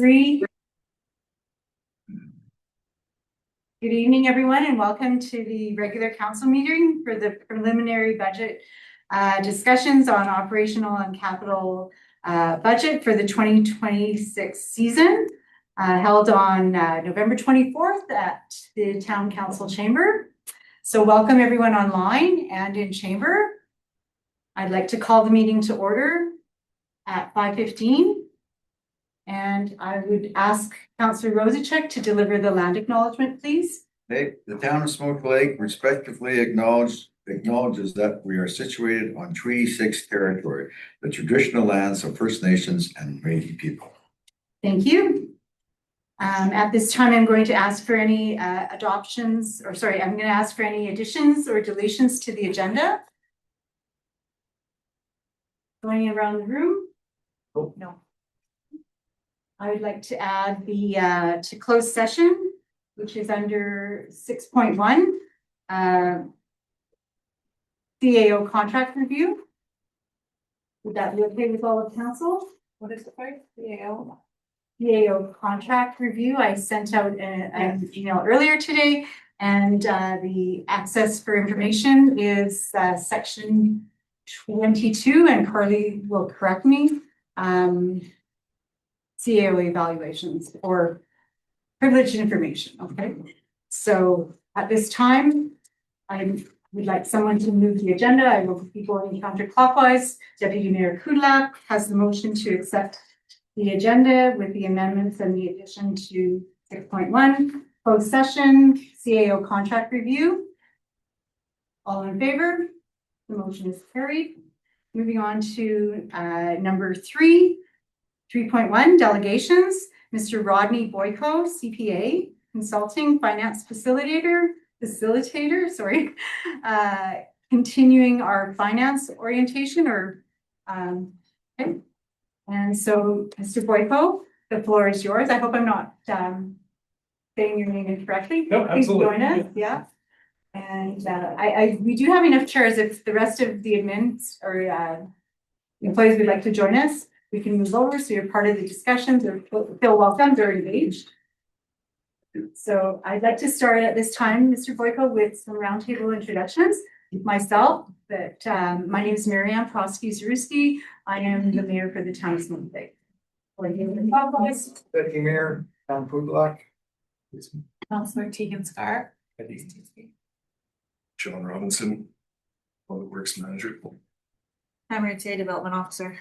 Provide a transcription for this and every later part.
Three. Good evening, everyone, and welcome to the regular council meeting for the preliminary budget discussions on operational and capital budget for the 2026 season, held on November 24th at the Town Council Chamber. So welcome everyone online and in chamber. I'd like to call the meeting to order at 5:15. And I would ask Councillor Rosachek to deliver the land acknowledgement, please. Hey, the town of Smoke Lake respectively acknowledges that we are situated on Treaty 6 territory, the traditional lands of First Nations and Métis people. Thank you. At this time, I'm going to ask for any I'm going to ask for any additions or deletions to the agenda. Going around the room? Oh. No. I would like to add the to closed session, which is under 6.1, CAO contract review. Would that be okay with all of council? What is the part? CAO? CAO contract review. I sent out an email earlier today, and the access for information is section 22, and Carly will correct me. CAO evaluations or privileged information. Okay, so at this time, I would like someone to move the agenda. I will be going counterclockwise. Deputy Mayor Kudlak has the motion to accept the agenda with the amendments and the addition to 6.1 closed session CAO contract review. All in favor? The motion is carried. Moving on to number 3.1 delegations. Mr. Rodney Boyko, CPA, consulting finance facilitator, continuing our finance orientation okay. And so, Mr. Boyko, the floor is yours. I hope I'm not saying your name incorrectly. No, absolutely. Please join us. Yeah. And we do have enough chairs. If the rest of the admins or employees would like to join us, we can move over so you're part of the discussions or feel welcomed or engaged. So I'd like to start at this time, Mr. Boyko, with some roundtable introductions. Myself, my name is Marianne Prosky-Zaruski. I am the mayor for the town of Smoke Lake. Deputy Mayor Tom Kudlak. Councillor Tegan Scar. John Robinson, Public Works Manager. MRTA Development Officer.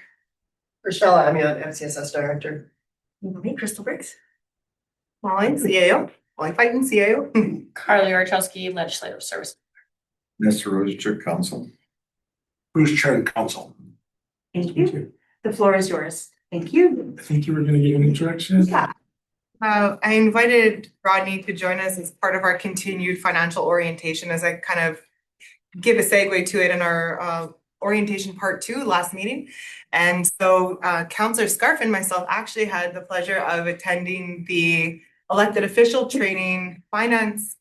Rochelle Amiot, MCSS Director. Me, Crystal Briggs. Molly, CAO. Molly Fighton, CAO. Carly Archowski, Legislative Service. Mr. Rosachek, Council. Bruce Chard, Council. Thank you. The floor is yours. Thank you. I think you were going to give an introduction. Yeah. I invited Rodney to join us as part of our continued financial orientation as I kind of give a segue to it in our orientation part 2 last meeting. And so Councillor Scarf and myself actually had the pleasure of attending the elected official training finance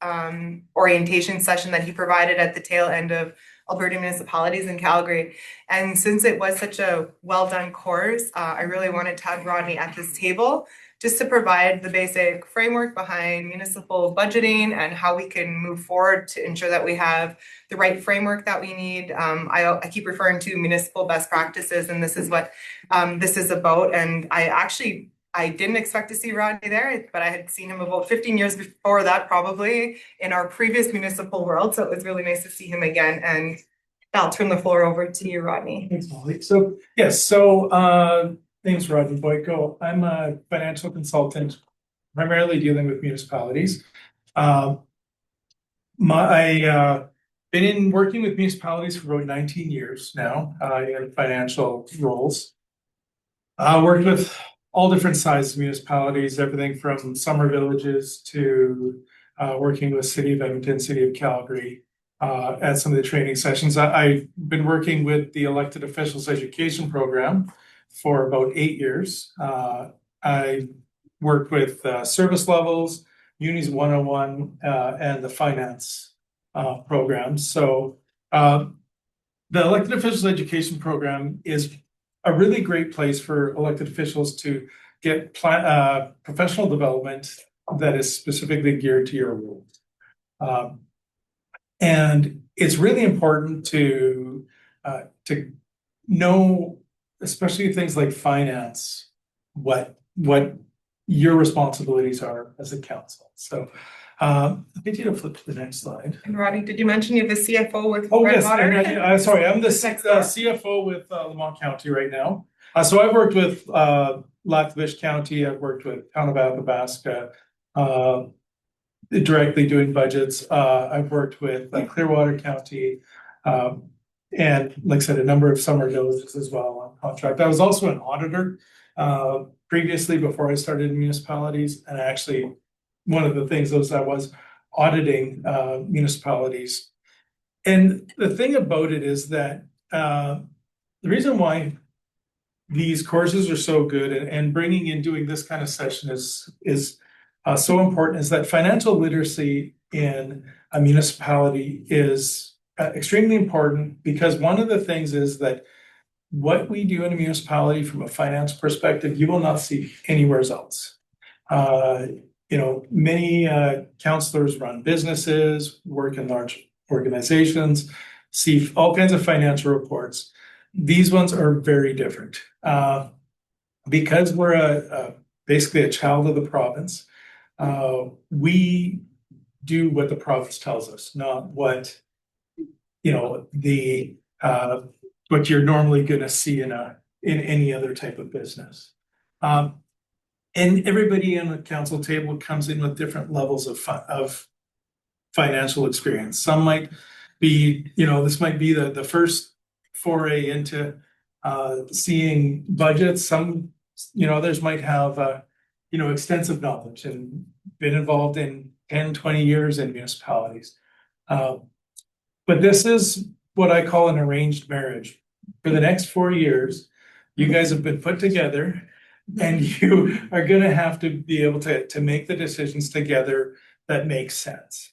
orientation session that he provided at the tail end of Alberta Municipalities in Calgary. And since it was such a well done course, I really wanted to have Rodney at this table just to provide the basic framework behind municipal budgeting and how we can move forward to ensure that we have the right framework that we need. I keep referring to municipal best practices, and this is what this is about. And I didn't expect to see Rodney there, but I had seen him about 15 years before that, probably in our previous municipal world. So it was really nice to see him again. And I'll turn the floor over to you, Rodney. Thanks, Molly. So, yes, name's Rodney Boyko. I'm a financial consultant, primarily dealing with municipalities. I've been working with municipalities for about 19 years now in financial roles. Worked with all different sizes of municipalities, everything from summer villages to working with City of Edmonton, City of Calgary at some of the training sessions. I've been working with the Elected Officials Education Program for about 8 years. I worked with service levels, Unis 101, and the finance programs. So the Elected Officials Education Program is a really great place for elected officials to get professional development that is specifically geared to your role. And it's really important to know, especially things like finance, what your responsibilities are as a council. So I need you to flip to the next slide. And Rodney, did you mention you have the CFO with Oh, Red yes, Water? and sorry, I'm the Next door. CFO with Lamont County right now. So I've worked with Lac-Vish County, I've worked with Town of Athabasca, directly doing budgets. I've worked with Clearwater County, and like I said, a number of summer villages as well on contract. I was also an auditor previously before I started in municipalities, and actually one of the things was I was auditing municipalities. And the thing about it is that the reason why these courses are so good and bringing in doing this kind of session is so important is that financial literacy in a municipality is extremely important, because one of the things is that what we do in a municipality from a finance perspective, you will not see anywhere else. Many councillors run businesses, work in large organizations, see all kinds of financial reports. These ones are very different. Because we're basically a child of the province, we do what the province tells us, not what what you're normally going to see in any other type of business. And everybody on the council table comes in with different levels of financial experience. Some might be, this might be the first foray into seeing budgets. Some, others might have extensive knowledge and been involved in 10, 20 years in municipalities. But this is what I call an arranged marriage. For the next 4 years, you guys have been put together, and you are going to have to be able to make the decisions together that make sense.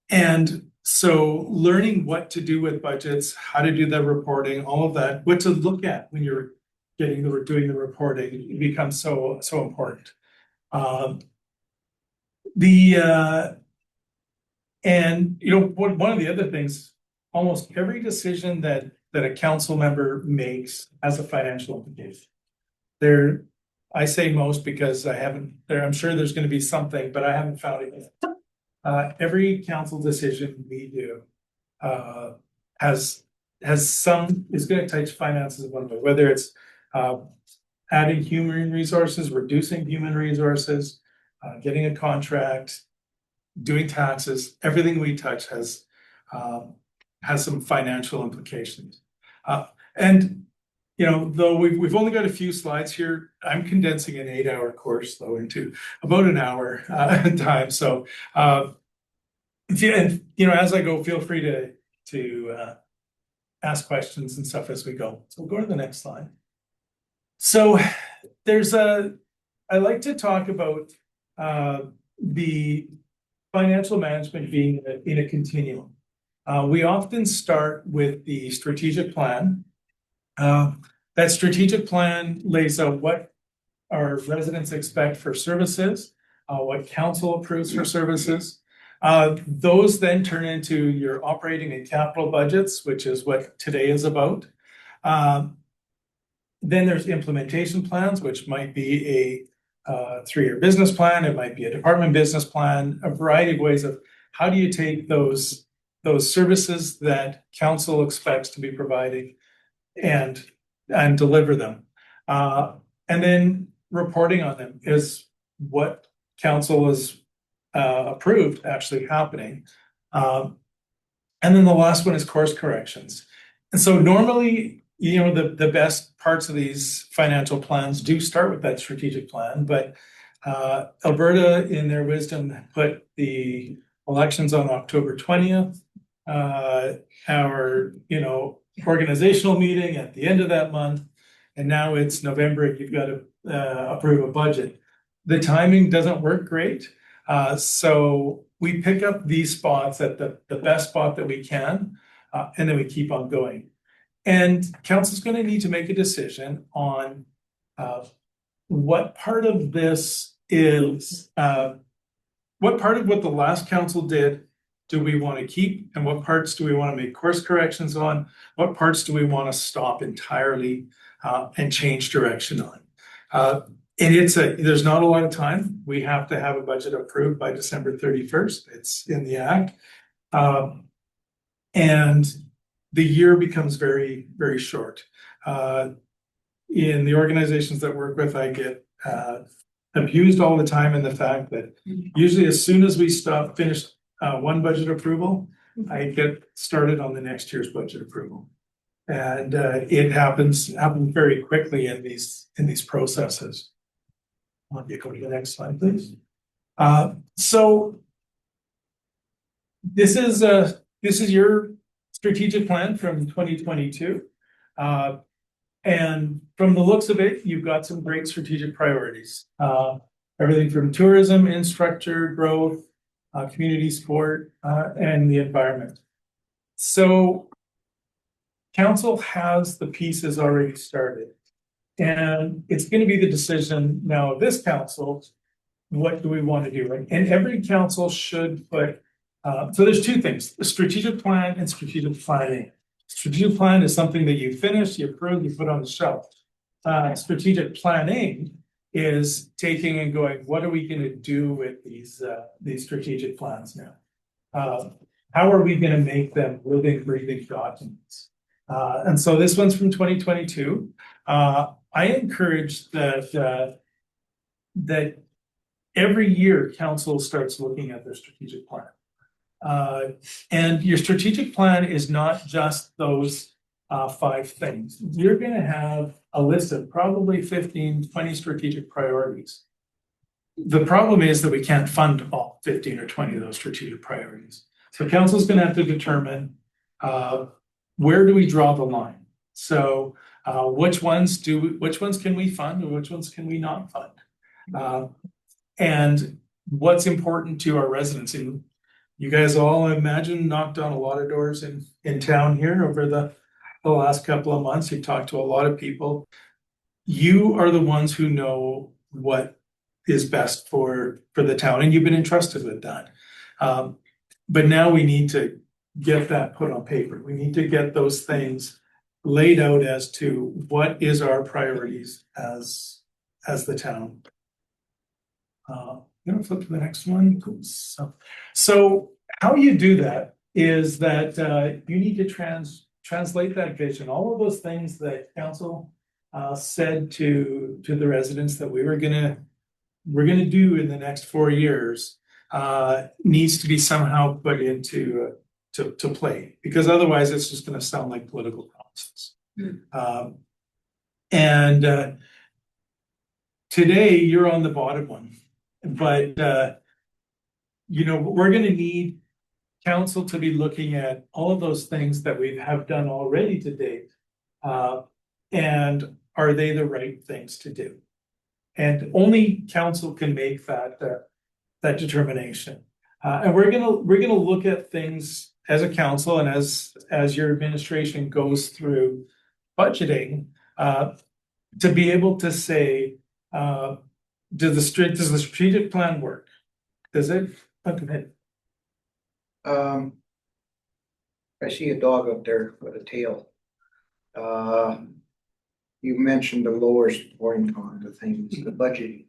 And so learning what to do with budgets, how to do the reporting, all of that, what to look at when you're doing the reporting becomes so important. And one of the other things, almost every decision that a council member makes has a financial implication. I say most because I'm sure there's going to be something, but I haven't found it yet. Every council decision we do is going to touch finances in one way, whether it's adding human resources, reducing human resources, getting a contract, doing taxes. Everything we touch has some financial implications. And though we've only got a few slides here, I'm condensing an 8-hour course though into about an hour time. So as I go, feel free to ask questions and stuff as we go. So we'll go to the next slide. So I like to talk about the financial management being in a continuum. We often start with the strategic plan. That strategic plan lays out what our residents expect for services, what council approves for services. Those then turn into your operating and capital budgets, which is what today is about. Then there's implementation plans, which might be a 3-year business plan. It might be a department business plan, a variety of ways of how do you take those services that council expects to be providing and deliver them. And then reporting on them is what council has approved actually happening. And then the last one is course corrections. And so normally, the best parts of these financial plans do start with that strategic plan, but Alberta, in their wisdom, put the elections on October 20th. Our, organizational meeting at the end of that month, and now it's November and you've got to approve a budget. The timing doesn't work great. So we pick up these spots at the best spot that we can, and then we keep on going. And council's going to need to make a decision on what part of this is, what part of what the last council did do we want to keep, and what parts do we want to make course corrections on? What parts do we want to stop entirely and change direction on? And there's not a lot of time. We have to have a budget approved by December 31st. It's in the act. And the year becomes very, very short. In the organizations that work with, I get abused all the time in the fact that usually as soon as we finish one budget approval, I get started on the next year's budget approval. And it happens very quickly in these processes. Want you to go to the next slide, please. So this is your strategic plan from 2022. And from the looks of it, you've got some great strategic priorities. Everything from tourism, infrastructure, growth, community support, and the environment. So council has the pieces already started. And it's going to be the decision now of this council, what do we want to do? And every council should put, so there's two things, the strategic plan and strategic planning. Strategic plan is something that you finish, you approve, you put on the shelf. Strategic planning is taking and going, what are we going to do with these strategic plans now? How are we going to make them living, breathing documents? And so this one's from 2022. I encourage that every year council starts looking at their strategic plan. And your strategic plan is not just those 5 things. You're going to have a list of probably 15, 20 strategic priorities. The problem is that we can't fund all 15 or 20 of those strategic priorities. So council's going to have to determine where do we draw the line. So which ones can we fund and which ones can we not fund? And what's important to our residents. And you guys all, I imagine, knocked on a lot of doors in town here over the last couple of months. You talked to a lot of people. You are the ones who know what is best for the town, and you've been entrusted with that. But now we need to get that put on paper. We need to get those things laid out as to what is our priorities as the town. I'm going to flip to the next one. So how you do that is that you need to translate that vision. All of those things that council said to the residents that we're gonna do in the next 4 years needs to be somehow put into to play, because otherwise it's just going to sound like political promises. And today you're on the bottom one, but we're going to need council to be looking at all of those things that we have done already to date, and are they the right things to do? And only council can make that determination. And we're gonna look at things as a council and as your administration goes through budgeting to be able to say, does the strategic plan work? Does it? Go ahead. I see a dog up there with a tail. You mentioned the lowest point on the things, the budgeting.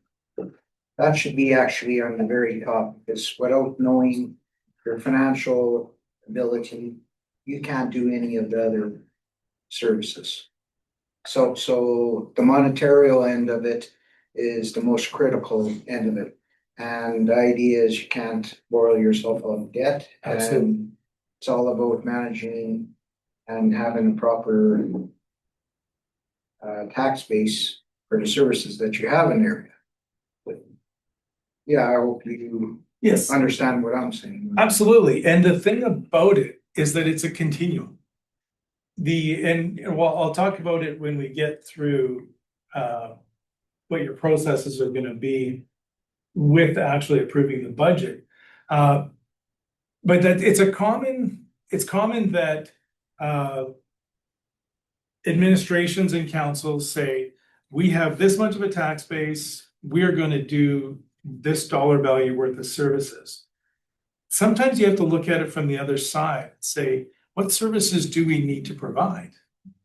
That should be actually on the very top, because without knowing your financial ability, you can't do any of the other services. So the monetary end of it is the most critical end of it. And the idea is you can't borrow yourself out of debt. Absolutely. And it's all about managing and having a proper tax base for the services that you have in the area. But yeah, I hope you Yes, understand what I'm saying. absolutely. And the thing about it is that it's a continuum. I'll talk about it when we get through what your processes are going to be with actually approving the budget. But that it's common that administrations and councils say, we have this much of a tax base, we are gonna do this dollar value worth of services. Sometimes you have to look at it from the other side and say, what services do we need to provide?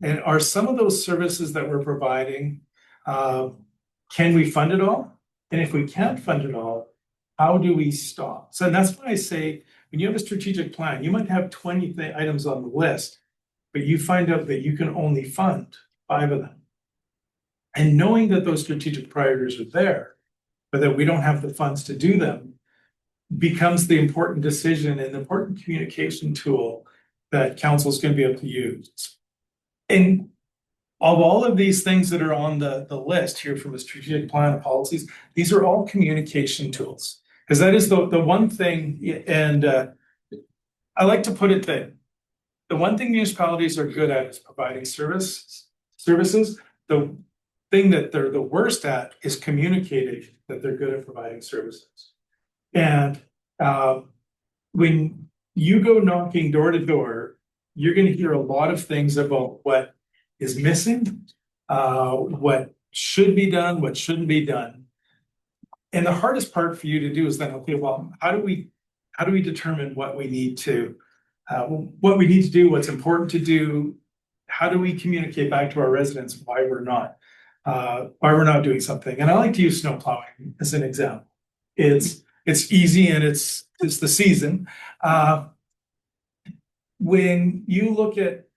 And are some of those services that we're providing, can we fund it all? And if we can't fund it all, how do we stop? So that's why I say, when you have a strategic plan, you might have 20 items on the list, but you find out that you can only fund 5 of them. And knowing that those strategic priorities are there, but that we don't have the funds to do them, becomes the important decision and the important communication tool that council is going to be able to use. And of all of these things that are on the list here from a strategic plan of policies, these are all communication tools. Because that is the one thing, and I like to put it that the one thing municipalities are good at is providing services. The thing that they're the worst at is communicating that they're good at providing services. And when you go knocking door to door, you're going to hear a lot of things about what is missing, what should be done, what shouldn't be done. And the hardest part for you to do is then, okay, well, how do we determine what we need to do, what's important to do? How do we communicate back to our residents why we're not doing something? And I like to use snow plowing as an example. It's easy and it's the season. When you look at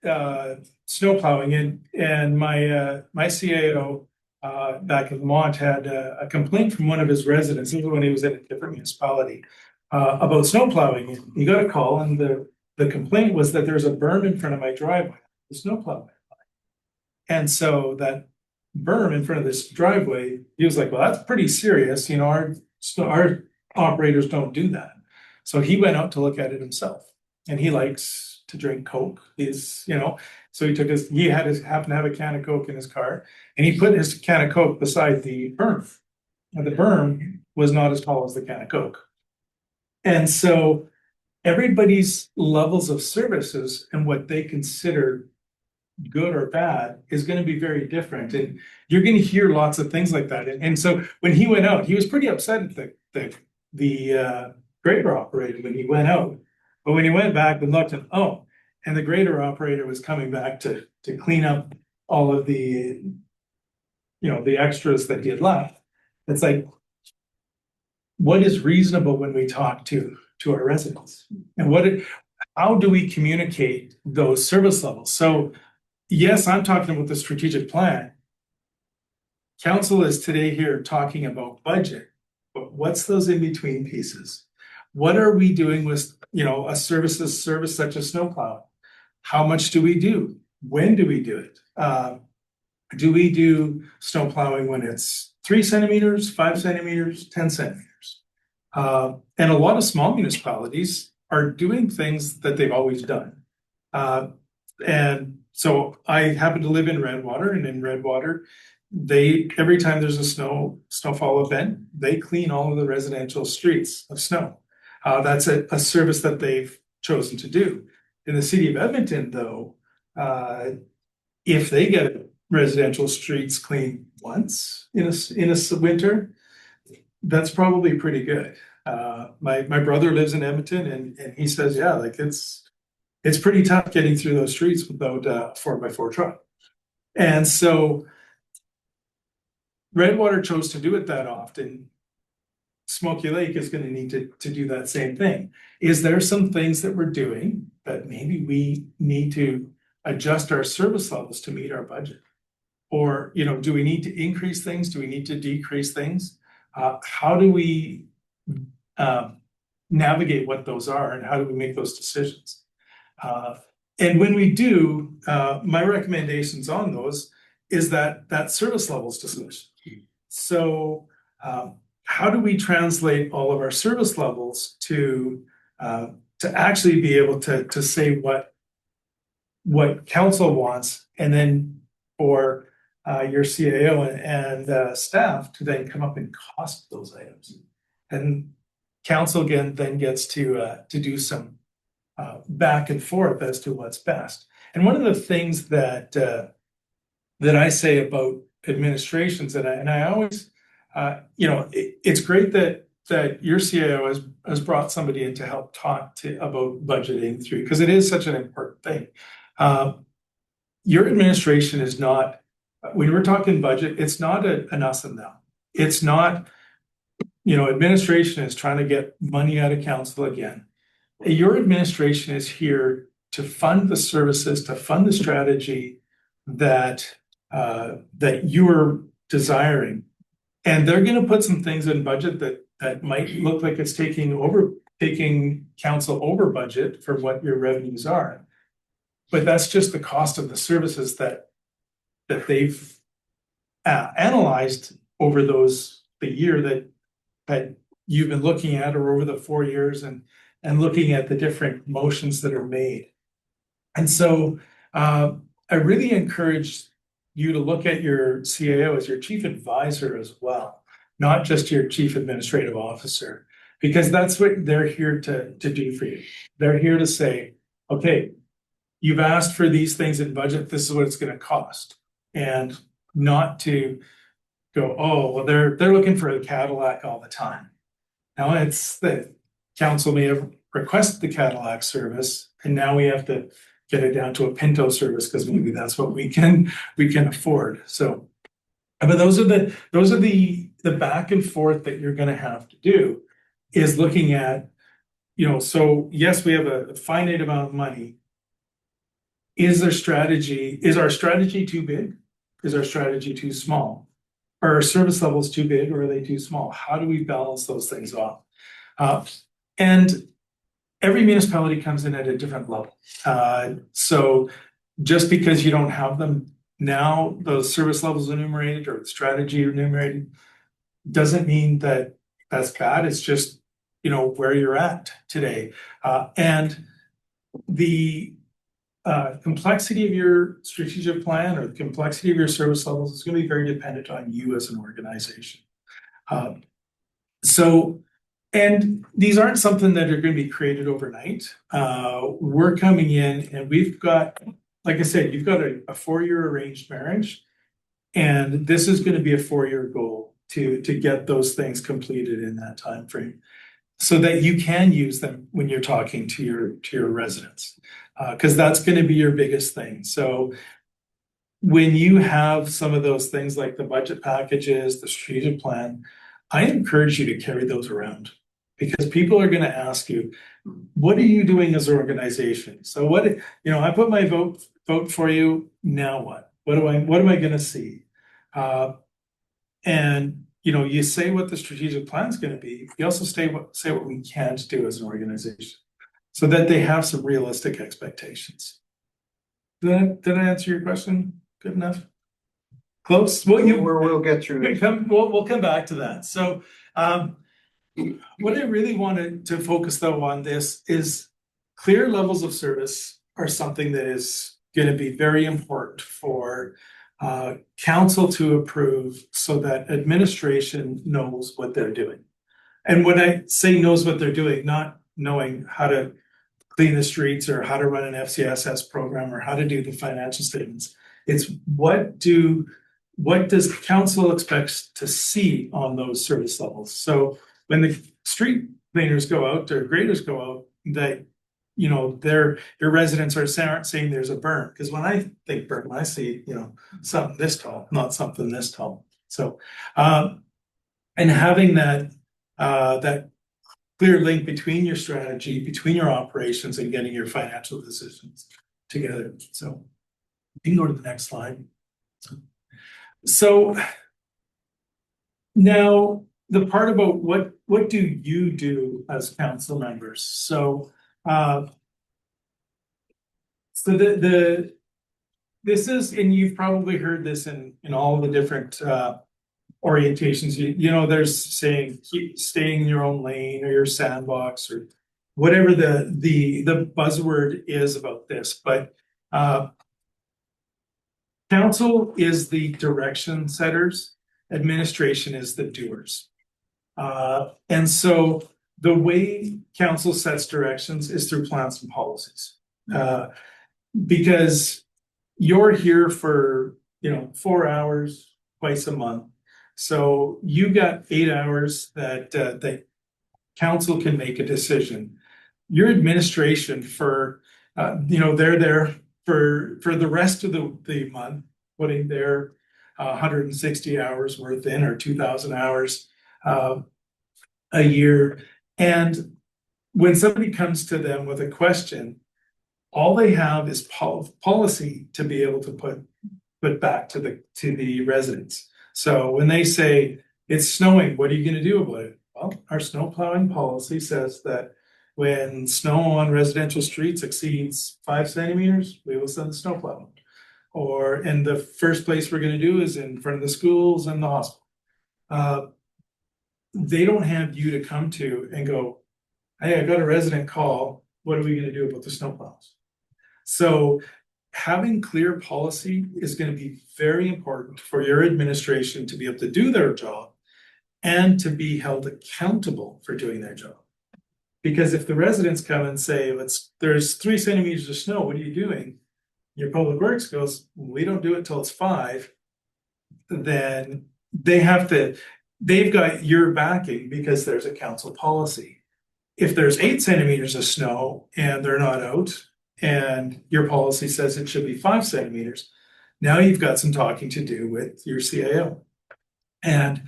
snow plowing and my CAO back in Vermont had a complaint from one of his residents, even when he was in a different municipality, about snow plowing. He got a call, and the complaint was that there's a berm in front of my driveway, the snow plow. And so that berm in front of this driveway, he was like, well, that's pretty serious. You know, our operators don't do that. So he went out to look at it himself, and he likes to drink Coke. So he happened to have a can of Coke in his car, and he put his can of Coke beside the berm. And the berm was not as tall as the can of Coke. And so everybody's levels of services and what they consider good or bad is going to be very different. And you're going to hear lots of things like that. And so when he went out, he was pretty upset at the grader operator when he went out. But when he went back and looked, and the grader operator was coming back to clean up all of the extras that he had left. It's like, what is reasonable when we talk to our residents? And how do we communicate those service levels? So yes, I'm talking about the strategic plan. Council is today here talking about budget, but what's those in-between pieces? What are we doing with, a service such as snowplow? How much do we do? When do we do it? Do we do snow plowing when it's 3 centimeters, 5 centimeters, 10 centimeters? And a lot of small municipalities are doing things that they've always done. And so I happen to live in Redwater, and in Redwater, every time there's a snowfall event, they clean all of the residential streets of snow. That's a service that they've chosen to do. In the city of Edmonton, though, if they get residential streets cleaned once in a winter, that's probably pretty good. My brother lives in Edmonton, and he says, yeah, like it's pretty tough getting through those streets without a 4x4 truck. And so Redwater chose to do it that often. Smoky Lake is going to need to do that same thing. Is there some things that we're doing that maybe we need to adjust our service levels to meet our budget? Or, do we need to increase things? Do we need to decrease things? How do we navigate what those are, and how do we make those decisions? And when we do, my recommendations on those is that service levels discussion. So how do we translate all of our service levels to actually be able to say what council wants, and then for your CAO and staff to then come up and cost those items, and council again then gets to do some back and forth as to what's best. And one of the things that I say about administrations, and I always, it's great that your CIO has brought somebody in to help talk about budgeting through, because it is such an important thing. Your administration is not, when we're talking budget, it's not an us and them. It's not, administration is trying to get money out of council again. Your administration is here to fund the services, to fund the strategy that you're desiring. And they're going to put some things in budget that might look like it's taking council over budget for what your revenues are. But that's just the cost of the services that they've analyzed over the year that you've been looking at, or over the 4 years, and looking at the different motions that are made. And so I really encourage you to look at your CAO as your chief advisor as well, not just your chief administrative officer, because that's what they're here to do for you. They're here to say, okay, you've asked for these things in budget, this is what it's going to cost. And not to go, oh, well, they're looking for a Cadillac all the time. Now it's the council may have requested the Cadillac service, and now we have to get it down to a Pinto service because maybe that's what we can afford. So, but those are the back and forth that you're going to have to do, is looking at, so yes, we have a finite amount of money. Is our strategy too big? Is our strategy too small? Are our service levels too big, or are they too small? How do we balance those things off? And every municipality comes in at a different level. So just because you don't have them now, those service levels enumerated or the strategy enumerated, doesn't mean that that's bad. It's just, where you're at today. And the complexity of your strategic plan, or the complexity of your service levels, is going to be very dependent on you as an organization. And these aren't something that are going to be created overnight. We're coming in, and we've got, like I said, you've got a 4-year arranged marriage, and this is going to be a 4-year goal to get those things completed in that time frame, so that you can use them when you're talking to your residents, because that's going to be your biggest thing. So when you have some of those things like the budget packages, the strategic plan, I encourage you to carry those around, because people are going to ask you, what are you doing as an organization? So I put my vote for you. Now what? What am I going to see? And you say what the strategic plan is going to be. You also say what we can't do as an organization, so that they have some realistic expectations. Did I answer your question good enough? Close? We'll get through it. We'll come back to that. So what I really wanted to focus though on this is clear levels of service are something that is going to be very important for council to approve, so that administration knows what they're doing. And when I say knows what they're doing, not knowing how to clean the streets or how to run an FCSS program or how to do the financial statements, it's what does council expects to see on those service levels? So when the street cleaners go out, or graders go out, that your residents are saying there's a burn. Because when I think burn, I see something this tall, not something this tall. So and having that clear link between your strategy, between your operations, and getting your financial decisions together. So you can go to the next slide. So now the part about what do you do as council members? So this is, and you've probably heard this in all the different orientations. There's saying keep staying in your own lane, or your sandbox, or whatever the buzzword is about this. But council is the direction setters, administration is the doers. And so the way council sets directions is through plans and policies. Because you're here for 4 hours, twice a month. So you got 8 hours that that council can make a decision. Your administration for, they're there for the rest of the month, putting their 160 hours worth in, or 2,000 hours a year. And when somebody comes to them with a question, all they have is policy to be able to put back to the residents. So when they say it's snowing, what are you going to do about it? Well, our snow plowing policy says that when snow on residential streets exceeds 5 centimeters, we will send the snow plow. Or, and the first place we're going to do is in front of the schools and the hospital. They don't have you to come to and go, hey, I got a resident call. What are we going to do about the snow plows? So having clear policy is going to be very important for your administration to be able to do their job and to be held accountable for doing their job. Because if the residents come and say, there's 3 centimeters of snow, what are you doing? Your public works goes, we don't do it till it's 5. Then they've got your backing because there's a council policy. If there's 8 centimeters of snow and they're not out, and your policy says it should be 5 centimeters, now you've got some talking to do with your CAO. And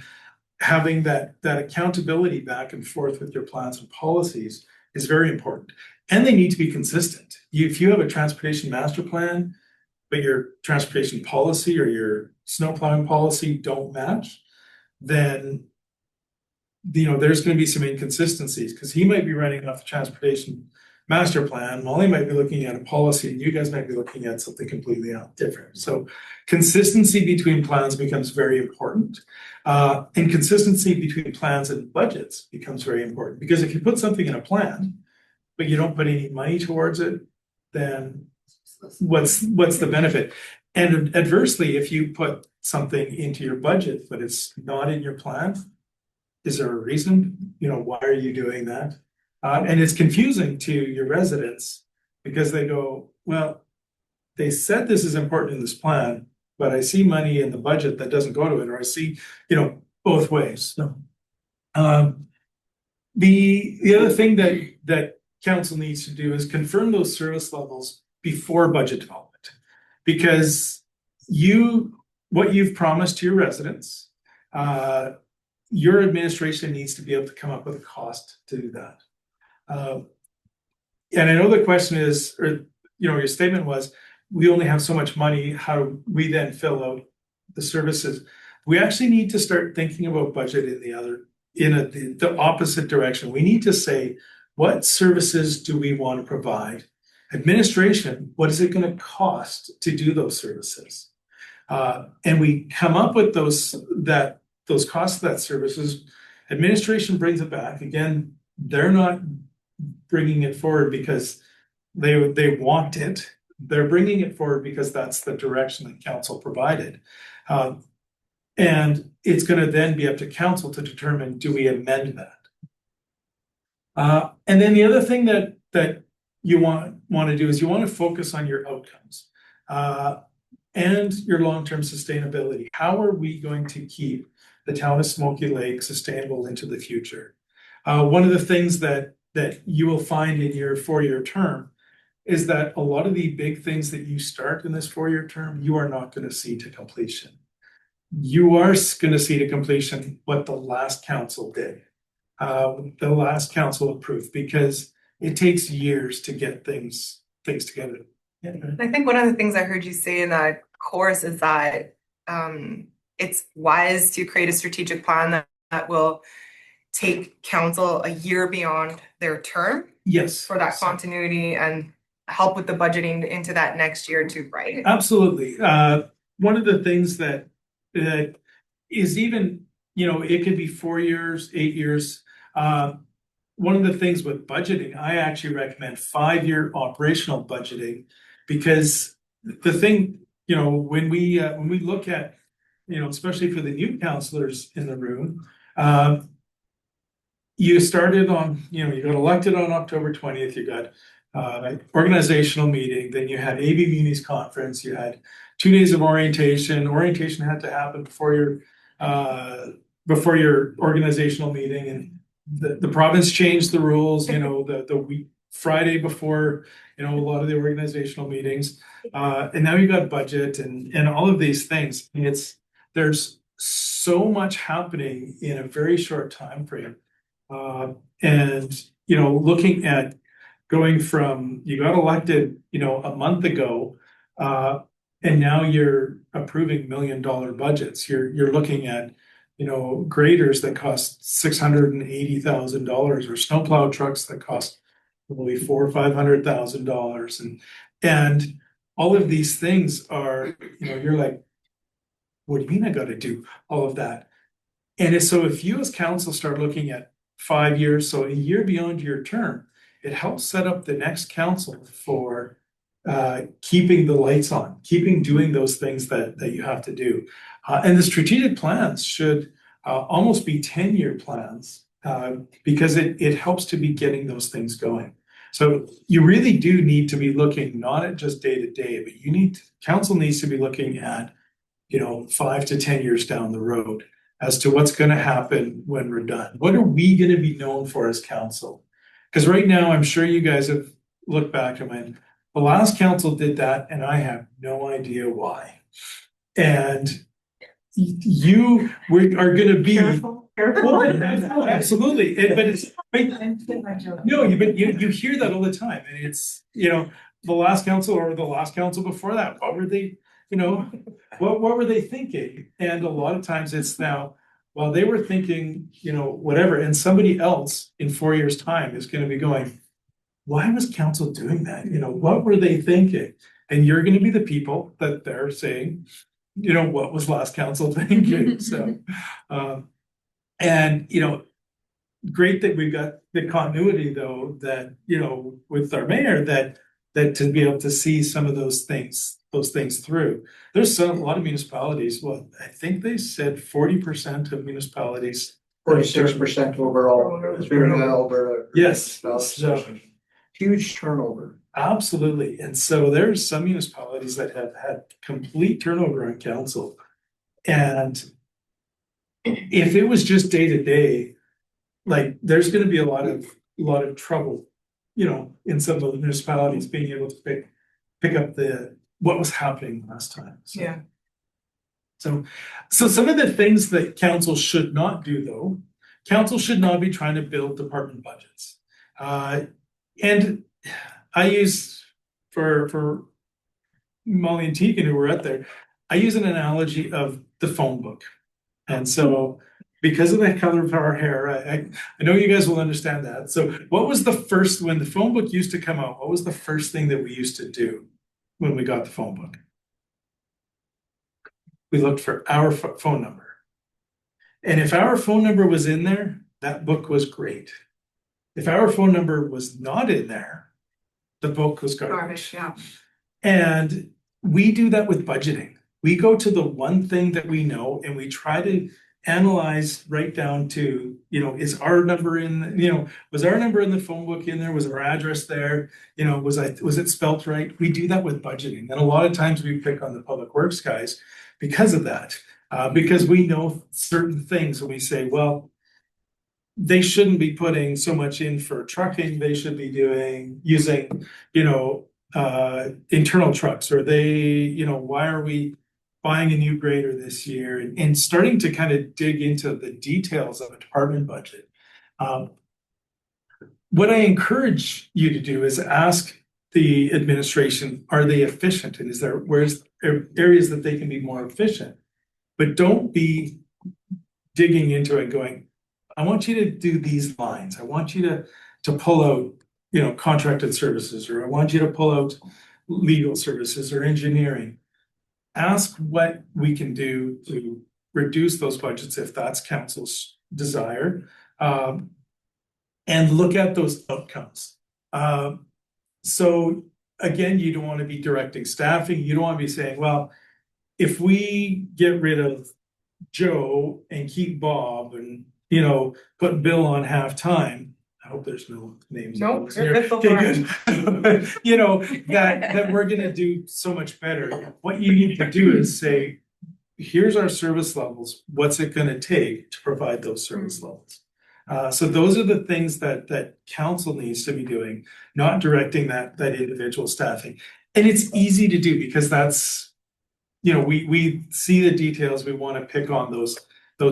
having that accountability back and forth with your plans and policies is very important. And they need to be consistent. If you have a transportation master plan, but your transportation policy or your snow plowing policy don't match, then there's going to be some inconsistencies, because he might be running off the transportation master plan, Molly might be looking at a policy, and you guys might be looking at something completely different. So consistency between plans becomes very important. And consistency between plans and budgets becomes very important, because if you put something in a plan, but you don't put any money towards it, then what's the benefit? And adversely, if you put something into your budget, but it's not in your plan, is there a reason? Why are you doing that? And it's confusing to your residents, because they go, well, they said this is important in this plan, but I see money in the budget that doesn't go to it, or I see, both ways. So, the other thing that council needs to do is confirm those service levels before budget development, because what you've promised to your residents, your administration needs to be able to come up with a cost to do that. And I know the question is, or your statement was, we only have so much money, how do we then fill out the services? We actually need to start thinking about budget in the opposite direction. We need to say, what services do we want to provide? Administration, what is it going to cost to do those services? And we come up with those costs of that services. Administration brings it back. Again, they're not bringing it forward because they want it. They're bringing it forward because that's the direction that council provided. And it's going to then be up to council to determine, do we amend that? And then the other thing that you want to do is you want to focus on your outcomes and your long-term sustainability. How are we going to keep the town of Smoky Lake sustainable into the future? One of the things that you will find in your 4-year term is that a lot of the big things that you start in this 4-year term, you are not going to see to completion. You are going to see to completion what the last council did, the last council approved, because it takes years to get things together. Yeah. I think one of the things I heard you say in that course is that it's wise to create a strategic plan that will take council a year beyond their term. Yes. For that continuity and help with the budgeting into that next year too, right? Absolutely. One of the things that is even, it could be 4 years, 8 years. One of the things with budgeting, I actually recommend 5-year operational budgeting, because the thing, when we look at, especially for the new councillors in the room, you started on, you got elected on October 20th, you got organizational meeting, then you had AB Muni's conference, you had 2 days of orientation. Orientation had to happen before your organizational meeting, and the province changed the rules, the week, Friday before, a lot of the organizational meetings. And now you got budget and all of these things. There's so much happening in a very short time frame. And, looking at going from, you got elected, a month ago, and now you're approving $1 million budgets. You're looking at, graders that cost $680,000 or snowplow trucks that cost probably $400,000 or $500,000. And all of these things are, you're like, what do you mean I got to do all of that? And so if you as council start looking at 5 years, so a year beyond your term, it helps set up the next council for keeping the lights on, doing those things that you have to do. And the strategic plans should almost be 10-year plans because it helps to be getting those things going. So you really do need to be looking not at just day to day, but council needs to be looking at 5 to 10 years down the road as to what's going to happen when we're done. What are we going to be known for as council? Because right now, I'm sure you guys have looked back and went, the last council did that, and I have no idea why. And you are going to be Careful. Well, absolutely. No, but you hear that all the time, and it's the last council or the last council before that. What were they? What were they thinking? And a lot of times it's now, well, they were thinking, whatever, and somebody else in 4 years' time is going to be going, why was council doing that? What were they thinking? And you're going to be the people that they're saying, what was last council thinking? So, and great that we've got the continuity though, that with our mayor, that to be able to see some of those things through. There's a lot of municipalities. Well, I think they said 40% of municipalities. 46% overall. Alberta. Yes, so Huge turnover. absolutely. And so there's some municipalities that have had complete turnover on council. And if it was just day to day, like there's going to be a lot of trouble, in some of the municipalities being able to pick up what was happening last time. So, Yeah. So some of the things that council should not do, though, council should not be trying to build department budgets. And I use for Molly and Tegan who were out there, I use an analogy of the phone book. And so because of the color of our hair, I know you guys will understand that. So what was when the phone book used to come out, what was the first thing that we used to do when we got the phone book? We looked for our phone number. And if our phone number was in there, that book was great. If our phone number was not in there, the book was garbage. Yeah. And we do that with budgeting. We go to the one thing that we know and we try to analyze right down to, is our number was our number in the phone book in there? Was our address there? Was it spelt right? We do that with budgeting. And a lot of times we pick on the public works guys because of that, because we know certain things and we say, well, they shouldn't be putting so much in for trucking. They should be using, internal trucks, or why are we buying a new grader this year, and starting to kind of dig into the details of a department budget. What I encourage you to do is ask the administration, are they efficient? And where's areas that they can be more efficient? But don't be digging into it going, I want you to do these lines. I want you to pull out, contracted services, or I want you to pull out legal services or engineering. Ask what we can do to reduce those budgets if that's council's desire, and look at those outcomes. So again, you don't want to be directing staffing. You don't want to be saying, well, if we get rid of Joe and keep Bob and put Bill on half time, I hope there's no names. Nope, here. you're good so Okay, good. You know, that we're gonna do so much better. What you need to do is say, here's our service levels, what's it gonna take to provide those service levels? So those are the things that council needs to be doing, not directing that individual staffing. And it's easy to do because that's, you know, we see the details, we want to pick on those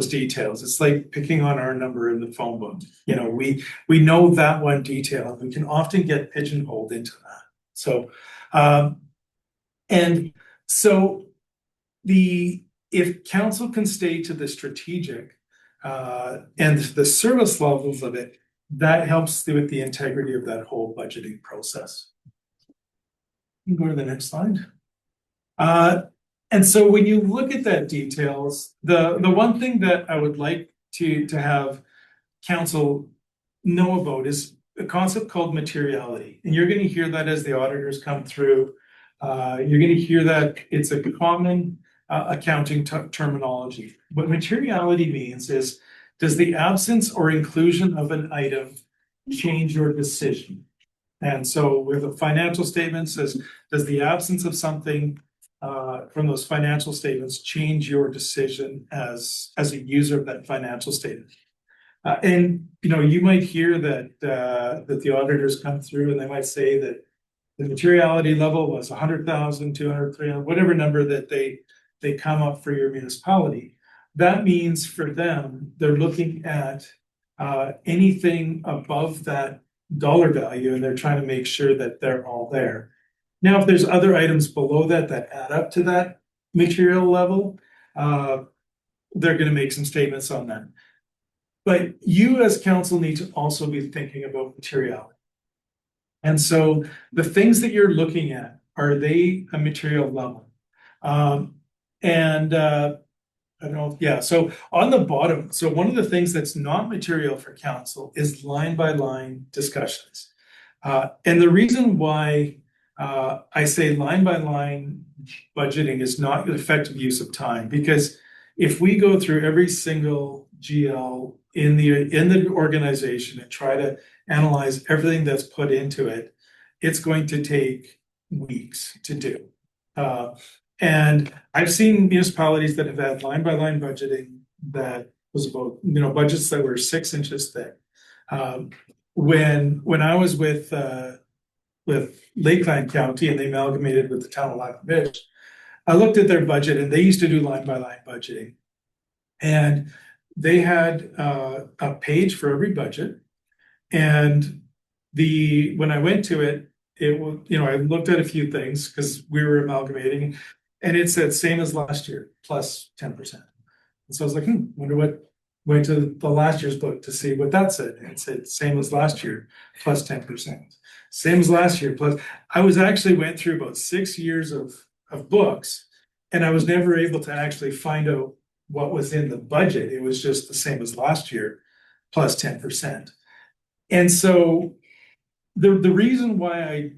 details. It's like picking on our number in the phone book. You know, we know that one detail, and we can often get pigeonholed into that. So, and so if council can stay to the strategic and the service levels of it, that helps with the integrity of that whole budgeting process. You can go to the next slide. And so when you look at that details, the one thing that I would like to have council know about is a concept called materiality. And you're going to hear that as the auditors come through. You're going to hear that it's a common accounting terminology. What materiality means is, does the absence or inclusion of an item change your decision? And so with a financial statement says, does the absence of something from those financial statements change your decision as a user of that financial statement? And you know, you might hear that that the auditors come through and they might say that the materiality level was 100,000, 200, 300, whatever number that they come up for your municipality. That means for them, they're looking at anything above that dollar value, and they're trying to make sure that they're all there. Now, if there's other items below that add up to that material level, they're going to make some statements on that. But you as council need to also be thinking about materiality. And so the things that you're looking at, are they a material level? I don't know, yeah, so on the bottom, so one of the things that's not material for council is line by line discussions. And the reason why I say line by line budgeting is not an effective use of time, because if we go through every single GL in the organization and try to analyze everything that's put into it, it's going to take weeks to do. And I've seen municipalities that have had line by line budgeting that was about, you know, budgets that were 6 inches thick. When I was with Lakeland County and they amalgamated with the town of Lac La Biche, I looked at their budget and they used to do line by line budgeting. And they had a page for every budget. And when I went to it, was, you know, I looked at a few things because we were amalgamating, and it said same as last year, plus 10%. And so I was like, wonder what, went to the last year's book to see what that said. And it said same as last year, plus 10%. Same as last year, plus. I was actually went through about 6 years of books, and I was never able to actually find out what was in the budget. It was just the same as last year, plus 10%. And so the reason why I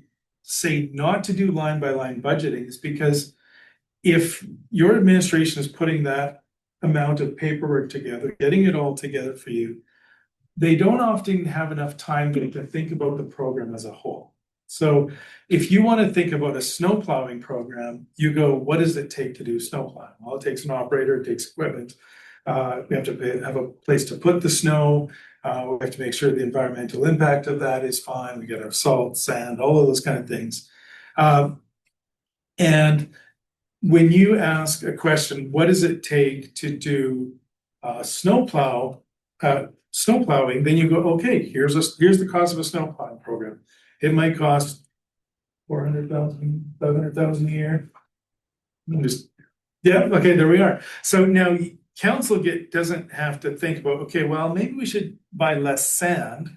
say not to do line by line budgeting is because if your administration is putting that amount of paperwork together, getting it all together for you, they don't often have enough time to think about the program as a whole. So if you want to think about a snow plowing program, you go, what does it take to do snow plowing? Well, it takes an operator, it takes equipment. We have to have a place to put the snow. We have to make sure the environmental impact of that is fine. We got our salt, sand, all of those kind of things. And when you ask a question, what does it take to do snow plowing? Then you go, okay, here's the cost of a snow plowing program. It might cost 400,000, 500,000 a year. Yeah, okay, there we are. So now council doesn't have to think about, okay, well, maybe we should buy less sand,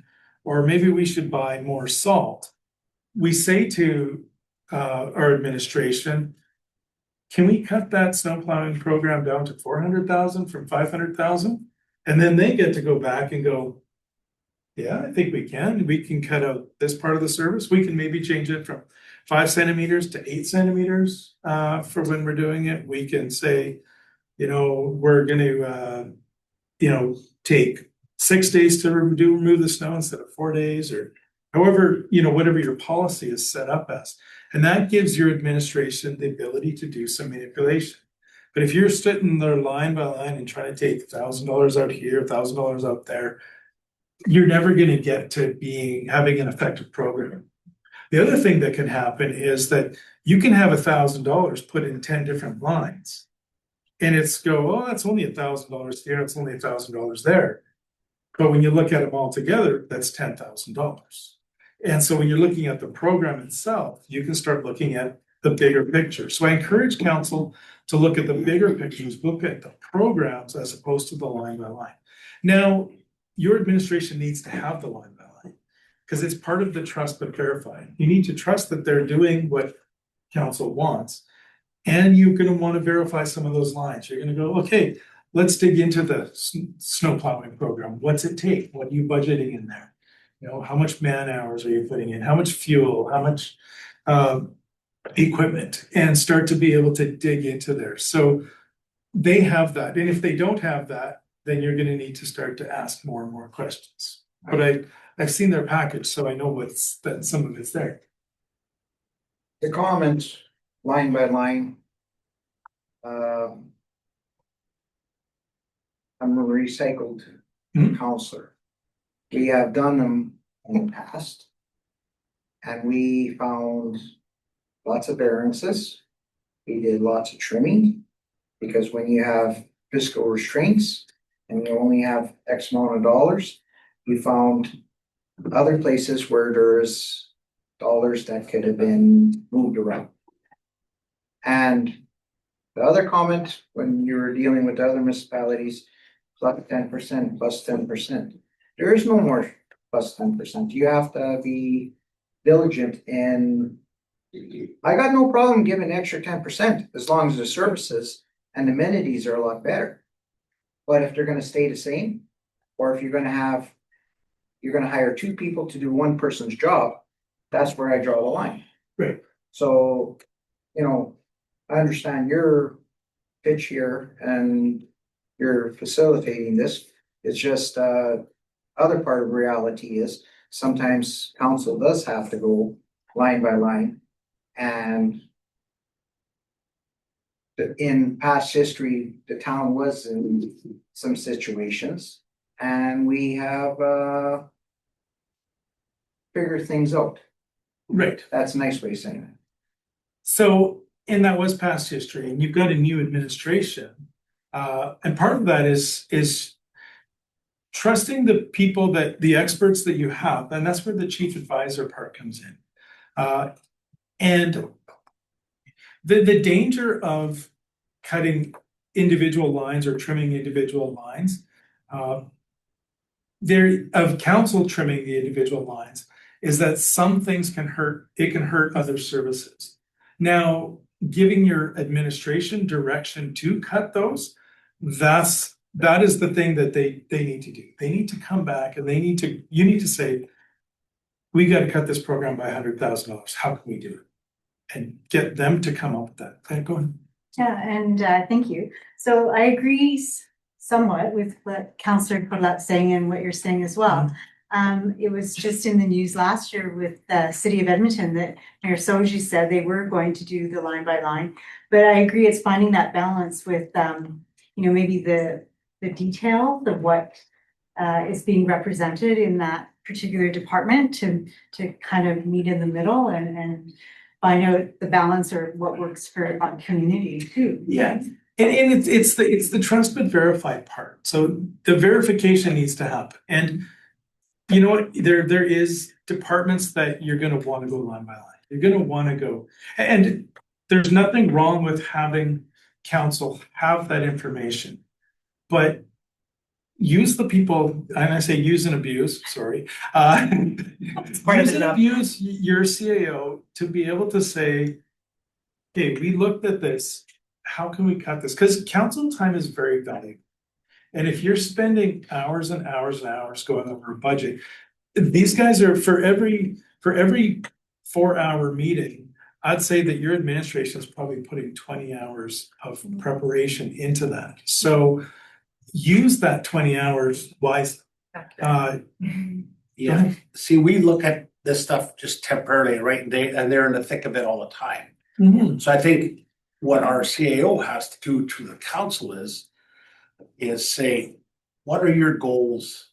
or maybe we should buy more salt. We say to our administration, can we cut that snow plowing program down to 400,000 from 500,000? And then they get to go back and go, yeah, I think we can. We can cut out this part of the service. We can maybe change it from 5 centimeters to 8 centimeters for when we're doing it. We can say, you know, we're going to, you know, take 6 days to remove the snow instead of 4 days, or however, whatever your policy is set up as. And that gives your administration the ability to do some manipulation. But if you're sitting there line by line and trying to take $1,000 out here, $1,000 out there, you're never going to get to having an effective program. The other thing that can happen is that you can have $1,000 put in 10 different lines. And it's oh, that's only $1,000 here, it's only $1,000 there. But when you look at them all together, that's $10,000. And so when you're looking at the program itself, you can start looking at the bigger picture. So I encourage council to look at the bigger pictures, look at the programs as opposed to the line by line. Now, your administration needs to have the line by line because it's part of the trust but verify. You need to trust that they're doing what council wants. And you're going to want to verify some of those lines. You're going to go, okay, let's dig into the snow plowing program. What's it take? What are you budgeting in there? How much man hours are you putting in? How much fuel? How much equipment? And start to be able to dig into there. So they have that. And if they don't have that, then you're going to need to start to ask more and more questions. But I've seen their package, so I know that some of it's there. The comments, line by line. I'm a recycled counselor. We have done them in the past. And we found lots of variances. We did lots of trimming. Because when you have fiscal restraints and you only have X amount of dollars, we found other places where there's dollars that could have been moved around. And the other comment, when you were dealing with the other municipalities, plus 10%, plus 10%. There is no more plus 10%. You have to be diligent in. I got no problem giving extra 10% as long as the services and amenities are a lot better. But if they're gonna stay the same, or if you're gonna hire 2 people to do one person's job, that's where I draw the line. Right. So, I understand your pitch here and you're facilitating this. It's just, other part of reality is sometimes council does have to go line by line. And in past history, the town was in some situations and we have, figured things out. Right. That's a nice way of saying it. So, and that was past history, and you've got a new administration. And part of that is trusting the people the experts that you have, and that's where the chief advisor part comes in. And the danger of cutting individual lines or trimming individual lines, of council trimming the individual lines, is that some things can hurt other services. Now, giving your administration direction to cut those, that is the thing that they need to do. They need to come back and you need to say, we got to cut this program by $100,000. How can we do it? And get them to come up with that. Okay, go ahead. Yeah, and thank you. So I agree somewhat with what Councillor Corlette's saying and what you're saying as well. It was just in the news last year with the city of Edmonton that Mayor Soji said they were going to do the line by line. But I agree, it's finding that balance with, maybe the details of what is being represented in that particular department to kind of meet in the middle and find out the balance or what works for our community too. Yeah. And it's the trust but verified part. So the verification needs to happen. And you know what? There is departments that you're going to want to go line by line. You're going to want to go, and there's nothing wrong with having council have that information, but use the people, and I say use and abuse, sorry. Use and abuse your CAO to be able to say, okay, we looked at this, how can we cut this? Because council time is very valuable. And if you're spending hours and hours and hours going over a budget, these guys are for every 4-hour meeting, I'd say that your administration is probably putting 20 hours of preparation into that. So use that 20 hours wisely. Uh, Yeah, see, we look at this stuff just temporarily, right? And they're in the thick of it all the time. mhm, So I think what our CAO has to do to the council is say, what are your goals?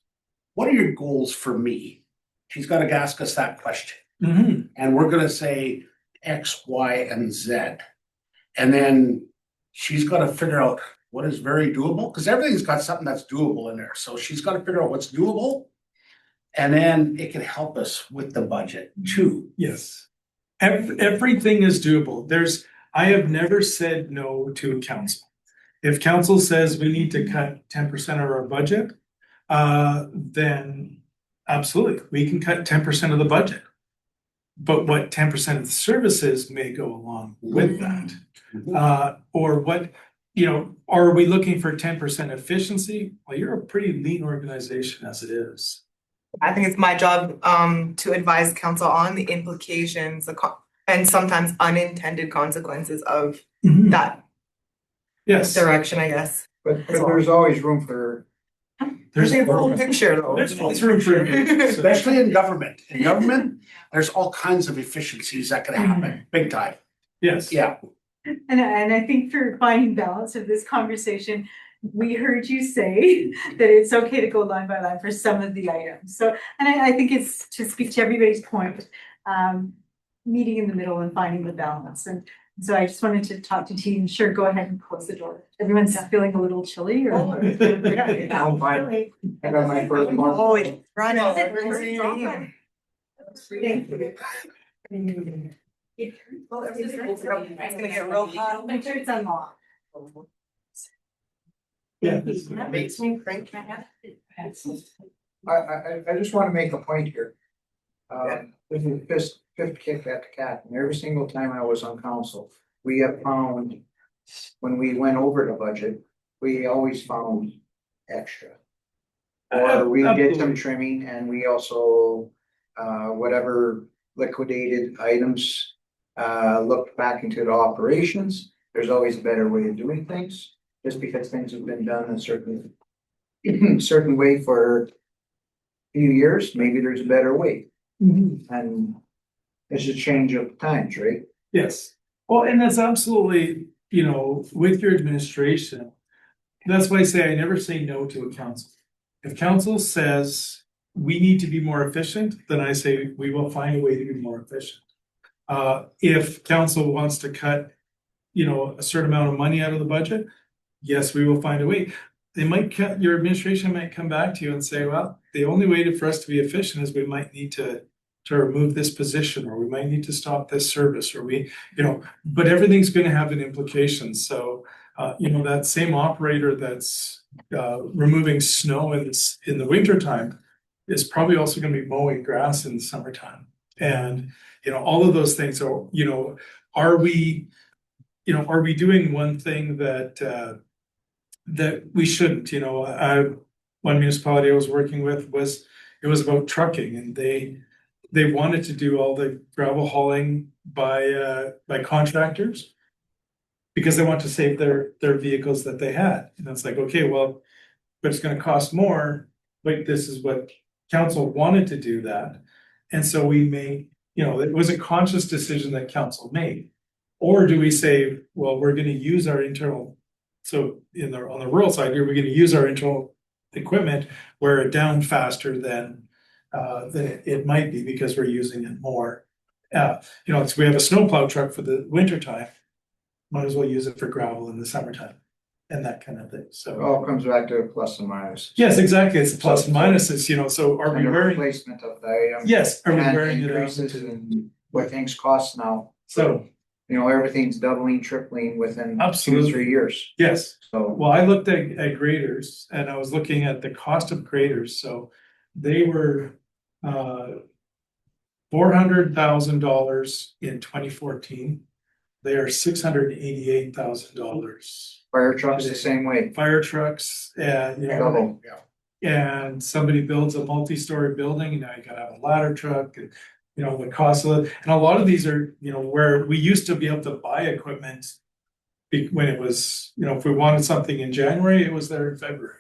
What are your goals for me? She's got to ask us that question. mhm. And we're gonna say X, Y, and Z. And then she's got to figure out what is very doable, because everything's got something that's doable in there. So she's got to figure out what's doable. And then it can help us with the budget too. Yes. Everything is doable. I have never said no to council. If council says we need to cut 10% of our budget, then absolutely, we can cut 10% of the budget. But what 10% of the services may go along with that. Or what, are we looking for 10% efficiency? Well, you're a pretty lean organization as it is. I think it's my job to advise council on the implications and sometimes unintended consequences of that Yes. direction, I guess. But there's always room for, There's the whole picture though. There's always room for improvement. Especially in government. In government, there's all kinds of efficiencies that can happen, big time. Yes. Yeah. And I think for finding balance of this conversation, we heard you say that it's okay to go line by line for some of the items. So, and I think it's to speak to everybody's point, meeting in the middle and finding the balance. And so I just wanted to talk to team. Sure, go ahead and close the door. Everyone's feeling a little chilly or? I'm fine. I got my first one. Oh, run It's gonna get real hot. Make sure it's unlocked. Yeah. That makes me crank. I just want to make a point here. This is fifth kick at the cat, and every single time I was on council, we have found, when we went over the budget, we always found extra. Or we did some trimming, and we also, whatever liquidated items, looked back into the operations. There's always a better way of doing things, just because things have been done a certain way for a few years, maybe there's a better way. And it's a change of times, right? Yes. Well, and that's absolutely, with your administration, that's why I say I never say no to a council. If council says we need to be more efficient, then I say we will find a way to be more efficient. If council wants to cut, a certain amount of money out of the budget, yes, we will find a way. Your administration might come back to you and say, well, the only way for us to be efficient is we might need to remove this position, or we might need to stop this service, or but everything's going to have an implication. So, that same operator that's removing snow in the wintertime is probably also going to be mowing grass in the summertime. And, all of those things are, are we doing one thing that we shouldn't? One municipality I was working with was about trucking, and they wanted to do all the gravel hauling by contractors because they want to save their vehicles that they had. And it's like, okay, well, but it's going to cost more. But this is what council wanted to do that. And so we made, it was a conscious decision that council made. Or do we say, well, we're going to use our internal, so on the rural side here, we're going to use our internal equipment, wear it down faster than it might be because we're using it more. So we have a snowplow truck for the winter time, might as well use it for gravel in the summertime and that kind of thing. It So all comes back to plus and minus. yes, exactly. It's the plus and minuses, so are we And the wearing? replacement of the item. Yes, are we And wearing it out? increases in what things cost now. So, Everything's doubling, tripling within 2 Absolutely. 3 years. yes. So Well, I looked at graders and I was looking at the cost of graders, so they were $400,000 in 2014. They are $688,000. fire trucks the same way. Fire trucks, Double. and somebody builds a multi-story building, you gotta have a ladder truck and, the cost of it. And a lot of these are, where we used to be able to buy equipment when it was, if we wanted something in January, it was there in February.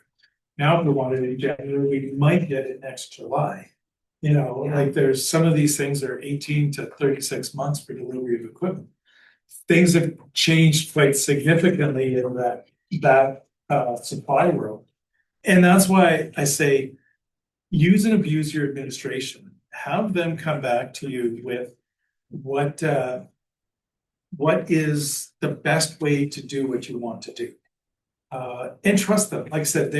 Now, if we wanted it in January, we might get it next July. You know, like there's some of these things are 18 to 36 months for delivery of equipment. Things have changed quite significantly in that supply world. And that's why I say, use and abuse your administration. Have them come back to you with what is the best way to do what you want to do. And trust them. Like I said,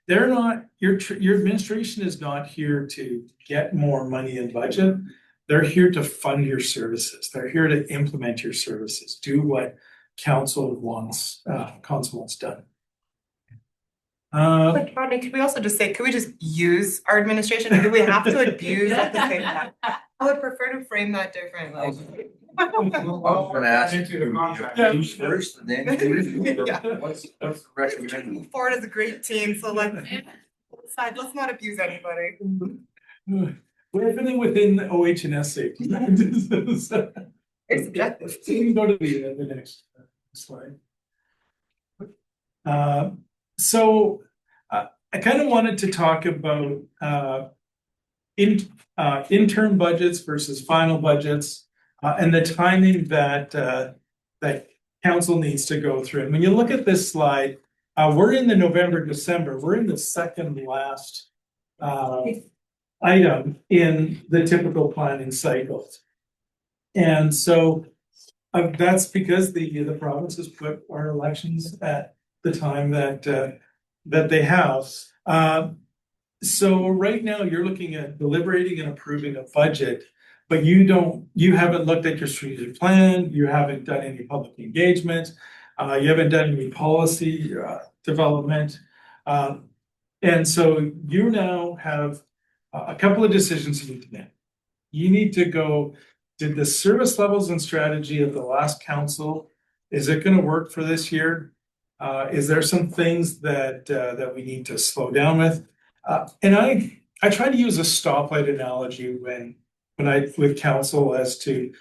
they're not, your administration is not here to get more money in budget. They're here to fund your services. They're here to implement your services. Do what council wants done. Like, Rodney, could we also just say, could we just use our administration? Do we have to abuse at the same time? I would prefer to frame that differently. I was gonna ask you to use first and then Yeah. what's the recommendation? Move forward as a great team, so let's not abuse anybody. We're everything within the OH&S safety. It's subjective. So you can go to the next slide. So I kind of wanted to talk about interim budgets versus final budgets and the timing that council needs to go through. And when you look at this slide, we're in the November, December, we're in the second last item in the typical planning cycles. And so that's because the province has put our elections at the time that they have. So right now you're looking at deliberating and approving a budget, but you haven't looked at your strategic plan, you haven't done any public engagement, you haven't done any policy development. And so you now have a couple of decisions you need to make. You need to go, did the service levels and strategy of the last council, is it going to work for this year? Is there some things that we need to slow down with? And I try to use a stoplight analogy when I with council as to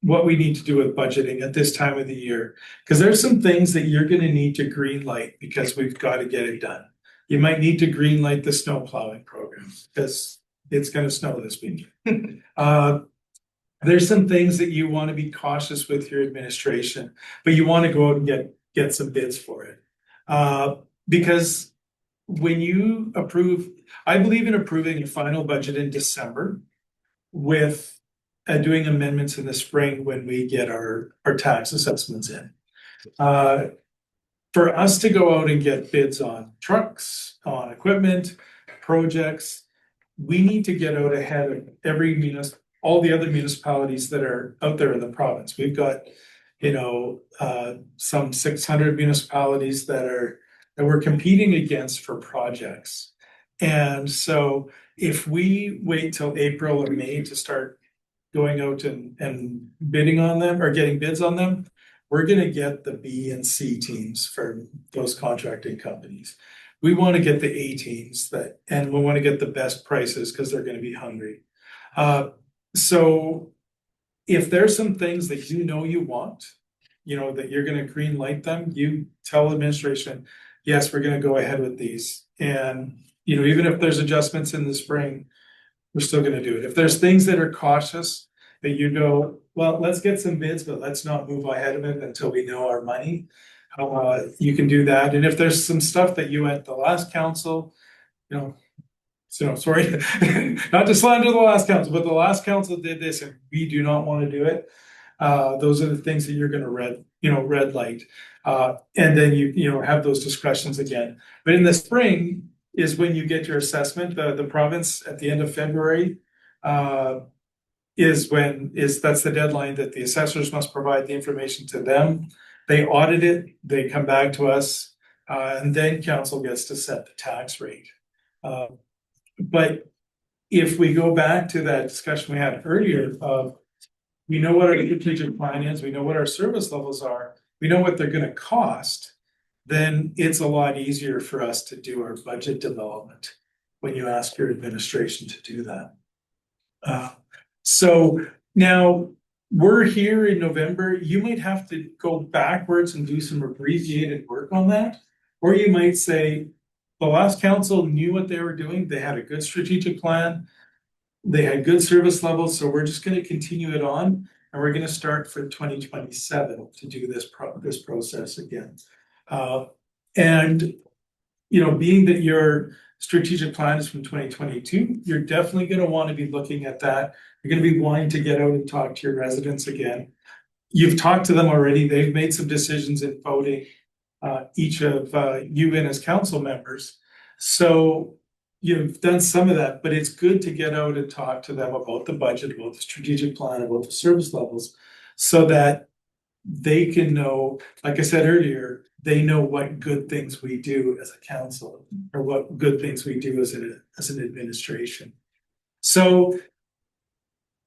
what we need to do with budgeting at this time of the year, because there's some things that you're going to need to green light because we've got to get it done. You might need to green light the snow plowing program because it's going to snow this week. There's some things that you want to be cautious with your administration, but you want to go out and get some bids for it. Because when you approve, I believe in approving a final budget in December with doing amendments in the spring when we get our tax assessments in. For us to go out and get bids on trucks, on equipment, projects, we need to get out ahead of all the other municipalities that are out there in the province. We've got, some 600 municipalities that we're competing against for projects. And so if we wait till April or May to start going out and bidding on them or getting bids on them, we're going to get the B and C teams for those contracting companies. We want to get the A teams and we want to get the best prices because they're going to be hungry. So if there's some things that you want, that you're going to green light them, you tell administration, yes, we're going to go ahead with these. And, even if there's adjustments in the spring, we're still going to do it. If there's things that are cautious that you go, well, let's get some bids, but let's not move ahead of it until we know our money. You can do that. And if there's some stuff that you at the last council, so sorry, not to slander the last council, but the last council did this and we do not want to do it. Those are the things that you're going to red light. And then you have those discussions again. But in the spring is when you get your assessment. The province at the end of February that's the deadline that the assessors must provide the information to them. They audit it, they come back to us, and then council gets to set the tax rate. But if we go back to that discussion we had earlier of, we know what our strategic plan is, we know what our service levels are, we know what they're going to cost, then it's a lot easier for us to do our budget development when you ask your administration to do that. So now we're here in November. You might have to go backwards and do some abbreviated work on that, or you might say, the last council knew what they were doing. They had a good strategic plan. They had good service levels, so we're just gonna continue it on. And we're gonna start for 2027 to do this process again. And, you know, being that your strategic plan is from 2022, you're definitely gonna wanna be looking at that. You're gonna be wanting to get out and talk to your residents again. You've talked to them already. They've made some decisions in voting, each of you in as council members. So you've done some of that, but it's good to get out and talk to them about the budget, about the strategic plan, about the service levels, so that they can know, like I said earlier, they know what good things we do as a council, or what good things we do as an administration. So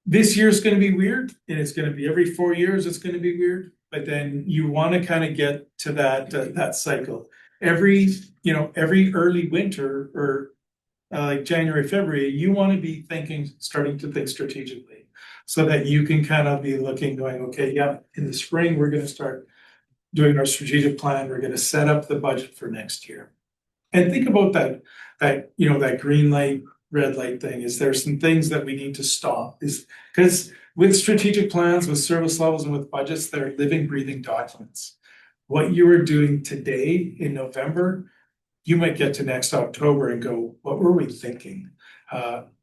this year's gonna be weird, and it's gonna be every 4 years, it's gonna be weird, but then you wanna kind of get to that cycle. Every early winter, or like January, February, you want to be starting to think strategically, so that you can kind of be looking, going, okay, yeah, in the spring, we're gonna start doing our strategic plan, we're gonna set up the budget for next year. And think about that green light, red light thing. Is there some things that we need to stop? Is because with strategic plans, with service levels, and with budgets, they're living, breathing documents. What you are doing today in November, you might get to next October and go, what were we thinking?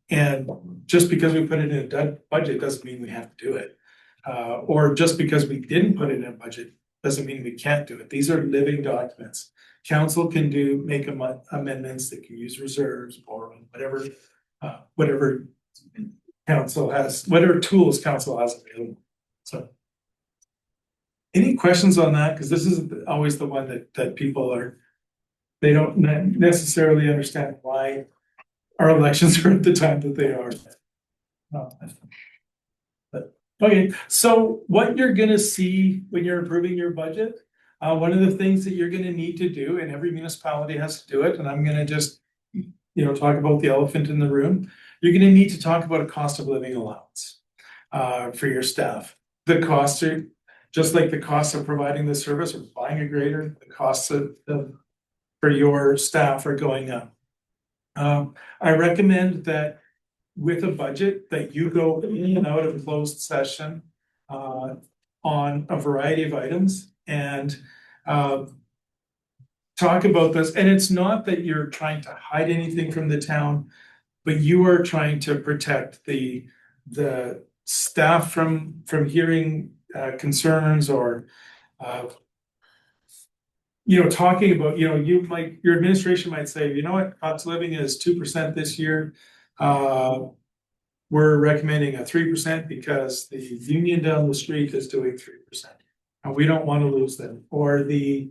And just because we put it in a budget doesn't mean we have to do it. Or just because we didn't put it in a budget doesn't mean we can't do it. These are living documents. Council can make amendments, they can use reserves, borrowing, whatever council has, whatever tools council has available. So any questions on that? Because this is always the one that people they don't necessarily understand why our elections are at the time that they are. But okay, so what you're gonna see when you're approving your budget, one of the things that you're gonna need to do, and every municipality has to do it, and I'm gonna just, talk about the elephant in the room. You're gonna need to talk about a cost of living allowance for your staff. The costs are just like the cost of providing the service or buying a grader, the costs for your staff are going up. I recommend that with a budget that you go in and out of closed session on a variety of items and talk about this. And it's not that you're trying to hide anything from the town, but you are trying to protect the staff from hearing concerns, or talking about, your administration might say, you know what, cost of living is 2% this year. We're recommending a 3% because the union down the street is doing 3%. And we don't want to lose them. Or the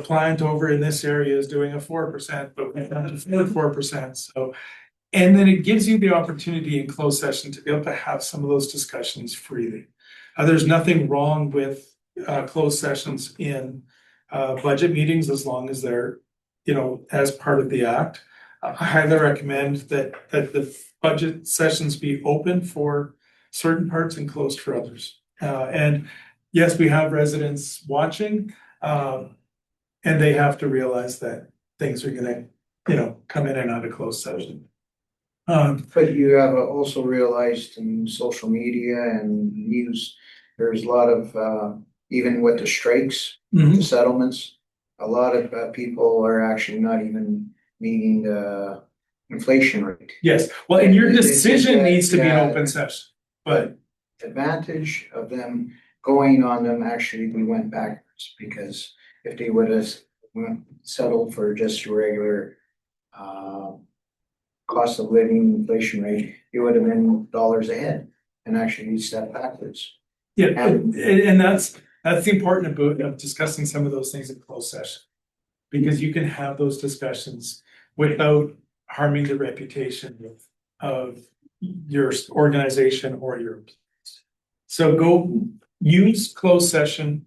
plant over in this area is doing a 4%, but we can't afford 4%. So, and then it gives you the opportunity in closed session to be able to have some of those discussions freely. There's nothing wrong with closed sessions in budget meetings, as long as they're, as part of the act. I highly recommend that the budget sessions be open for certain parts and closed for others. And yes, we have residents watching, and they have to realize that things are gonna, come in and out of closed session. But you have also realized in social media and news, there's a lot of, even with the strikes, the settlements, a lot of people are actually not even meeting the inflation rate. Yes, well, and your Is decision that- needs to be an yeah. open session, but Advantage of them going on them, actually, we went backwards, because if they would have settled for just a regular cost of living inflation rate, it would have been dollars ahead, and actually stepped backwards. yeah, and that's the important of discussing some of those things in closed session. Because you can have those discussions without harming the reputation of your organization or your employees. So go use closed session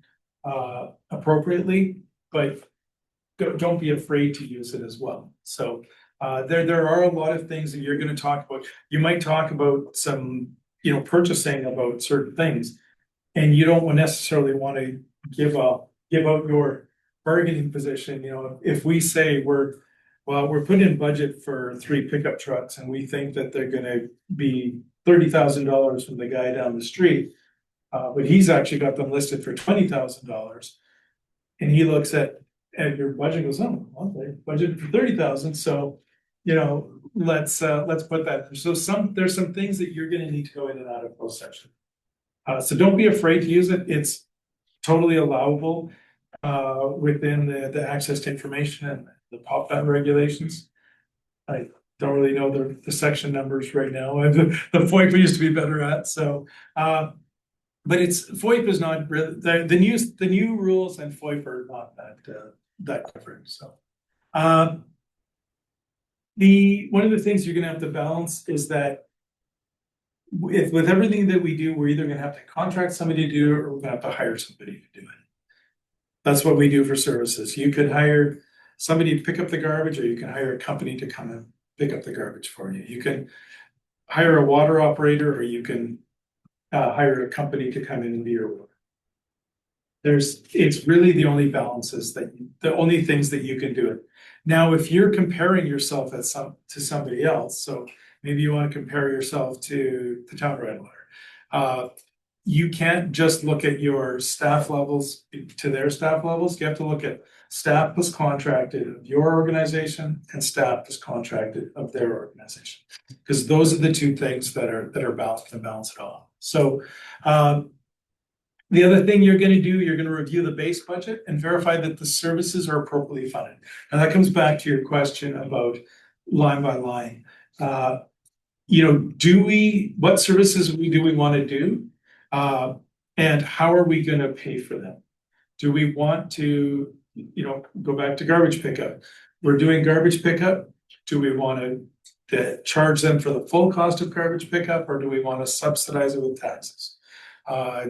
appropriately, but don't be afraid to use it as well. So there are a lot of things that you're going to talk about. You might talk about some, purchasing about certain things, and you don't necessarily want to give out your bargaining position. If we say we're Well, we're putting in budget for 3 pickup trucks and we think that they're gonna be $30,000 from the guy down the street. But he's actually got them listed for $20,000. And he looks at your budget and goes, oh, well, they budgeted for 30,000, so, let's put that. So there's some things that you're gonna need to go in and out of closed session. So don't be afraid to use it. It's totally allowable within the access to information and the pop down regulations. I don't really know the section numbers right now. The FOIP used to be better at, so but FOIP is not really the new rules, and FOIP are not that different. So one of the things you're gonna have to balance is that with everything that we do, we're either gonna have to contract somebody to do it, or we're gonna have to hire somebody to do it. That's what we do for services. You could hire somebody to pick up the garbage, or you can hire a company to come and pick up the garbage for you. You can hire a water operator, or you can hire a company to come in and be your water. It's really the only balances the only things that you can do it. Now, if you're comparing yourself to somebody else, so maybe you want to compare yourself to the town Redwater. You can't just look at your staff levels to their staff levels. You have to look at staff plus contracted of your organization and staff plus contracted of their organization. Because those are the two things that are balanced and balance it off. So the other thing you're going to do, you're going to review the base budget and verify that the services are appropriately funded. And that comes back to your question about line by line. What services do we want to do? And how are we going to pay for them? Do we want to, go back to garbage pickup? We're doing garbage pickup. Do we want to charge them for the full cost of garbage pickup, or do we want to subsidize it with taxes?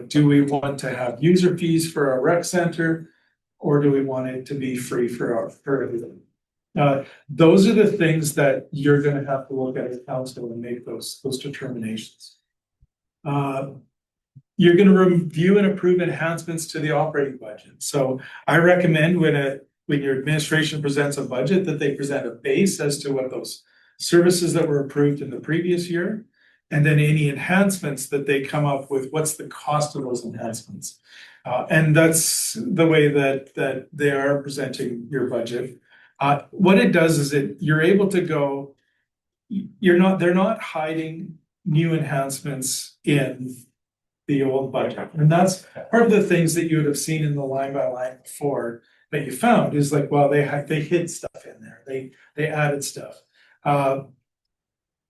Do we want to have user fees for our rec center, or do we want it to be free for everything? Those are the things that you're going to have to look at as council and make those determinations. You're going to review and approve enhancements to the operating budget. So I recommend when your administration presents a budget that they present a base as to what those services that were approved in the previous year, and then any enhancements that they come up with, what's the cost of those enhancements? And that's the way that they are presenting your budget. What it does is you're able to go, they're not hiding new enhancements in the old budget. And that's part of the things that you would have seen in the line by line before that you found is like, well, they hid stuff in there. They added stuff.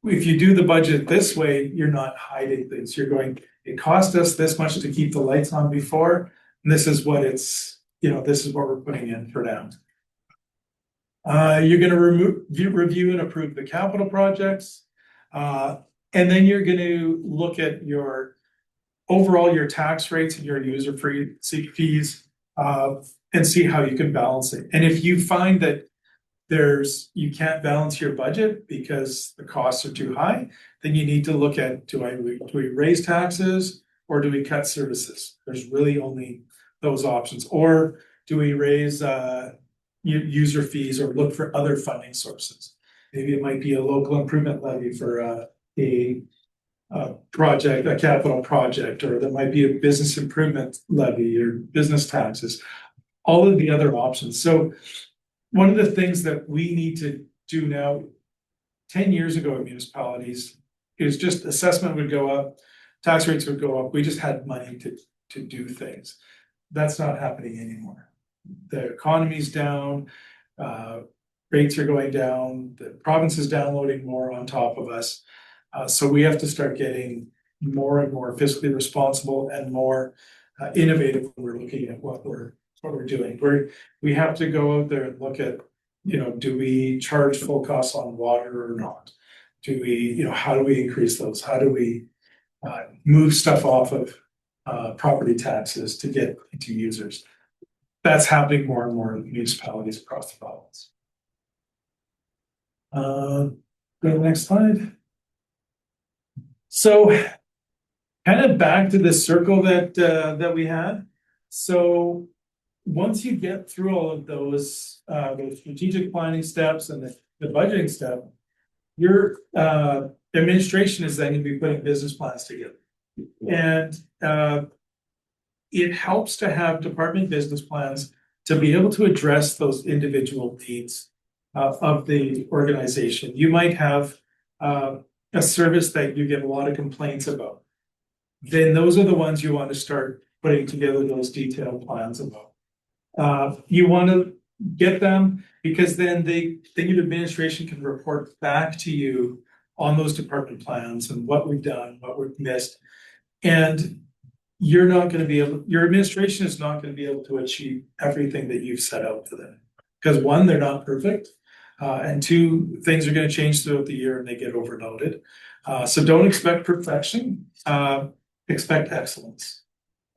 If you do the budget this way, you're not hiding things. You're going, it cost us this much to keep the lights on before, and this is what this is what we're putting in for now. You're going to review and approve the capital projects, and then you're going to look at your tax rates and your user fees, and see how you can balance it. And if you find that you can't balance your budget because the costs are too high, then you need to look at, do we raise taxes or do we cut services? There's really only those options. Or do we raise user fees or look for other funding sources? Maybe it might be a local improvement levy for a project, a capital project, or there might be a business improvement levy or business taxes, all of the other options. So one of the things that we need to do now, 10 years ago in municipalities, is just assessment would go up, tax rates would go up. We just had money to do things. That's not happening anymore. The economy's down, rates are going down, the province is downloading more on top of us. So we have to start getting more and more fiscally responsible and more innovative when we're looking at what we're doing. We have to go out there and look at, do we charge full costs on water or not? Do we, how do we increase those? How do we move stuff off of property taxes to get into users? That's happening more and more in municipalities across the province. Go to the next slide. So kind of back to the circle that we had. So once you get through all of those strategic planning steps and the budgeting step, your administration is then gonna be putting business plans together. And it helps to have department business plans to be able to address those individual needs of the organization. You might have a service that you get a lot of complaints about. Then those are the ones you want to start putting together those detailed plans about. You want to get them because then your administration can report back to you on those department plans and what we've done, what we've missed. And you're not going to be able, your administration is not going to be able to achieve everything that you've set out for them. Because one, they're not perfect. And two, things are going to change throughout the year and they get overloaded. So don't expect perfection, expect excellence.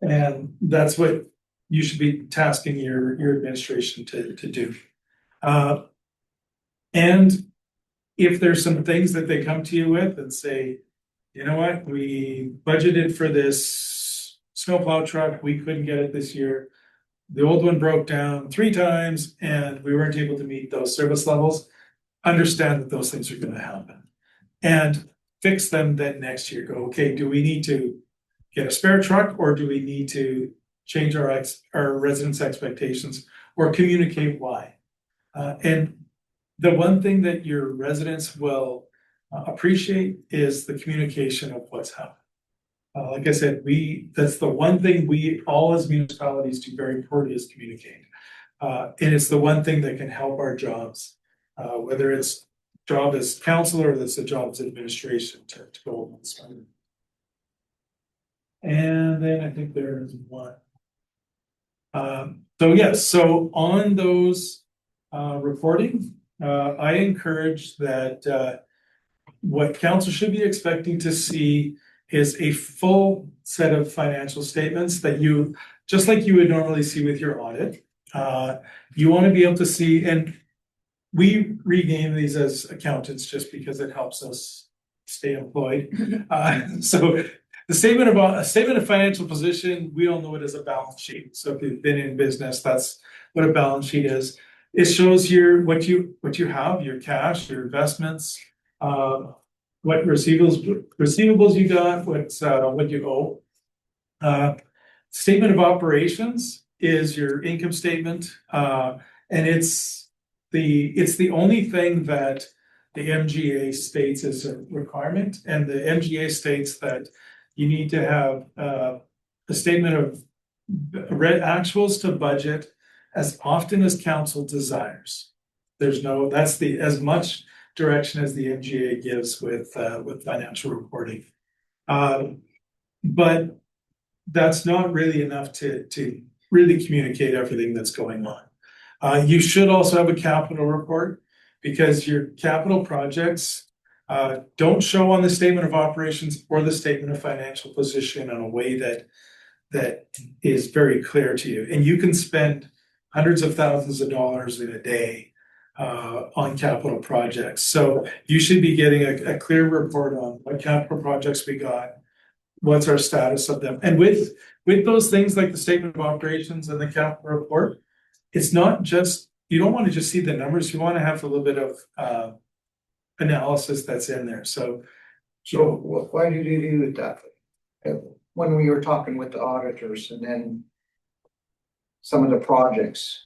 And that's what you should be tasking your administration to do. And if there's some things that they come to you with and say, you know what, we budgeted for this snowplow truck, we couldn't get it this year. The old one broke down 3 times and we weren't able to meet those service levels. Understand that those things are going to happen and fix them then next year. Go, okay, do we need to get a spare truck or do we need to change our residents' expectations or communicate why? And the one thing that your residents will appreciate is the communication of what's happening. Like I said, that's the one thing we all as municipalities do very poorly is communicate. And it's the one thing that can help our jobs, whether it's job as council or that's a job as administration to go on this one. And then I think there's one. So yes, so on those reporting, I encourage that what council should be expecting to see is a full set of financial statements that you, just like you would normally see with your audit. You want to be able to see, and we rename these as accountants just because it helps us stay employed. So the statement of financial position, we all know it as a balance sheet. So if you've been in business, that's what a balance sheet is. It shows what you have, your cash, your investments, what receivables you got, what you owe. Statement of operations is your income statement, and it's the only thing that the MGA states is a requirement, and the MGA states that you need to have a statement of actuals to budget as often as council desires. That's as much direction as the MGA gives with financial reporting. But that's not really enough to really communicate everything that's going on. You should also have a capital report because your capital projects don't show on the statement of operations or the statement of financial position in a way that is very clear to you. And you can spend hundreds of thousands of dollars in a day on capital projects. So you should be getting a clear report on what capital projects we got, what's our status of them. And with those things like the statement of operations and the capital report, it's not just, you don't want to just see the numbers, you want to have a little bit of analysis that's in there. So Why did you do it that way? When we were talking with the auditors and then some of the projects,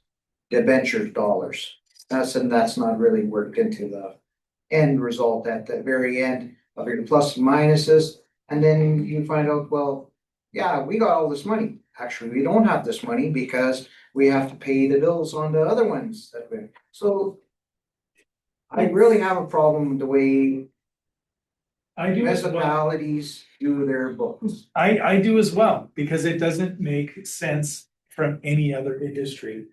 the venture dollars, that's not really worked into the end result at the very end of your plus and minuses. And then you find out, well, yeah, we got all this money. Actually, we don't have this money because we have to pay the bills on the other ones. So I really have a problem with the way I do as well. municipalities do their books. I do as well, because it doesn't make sense from any other industry.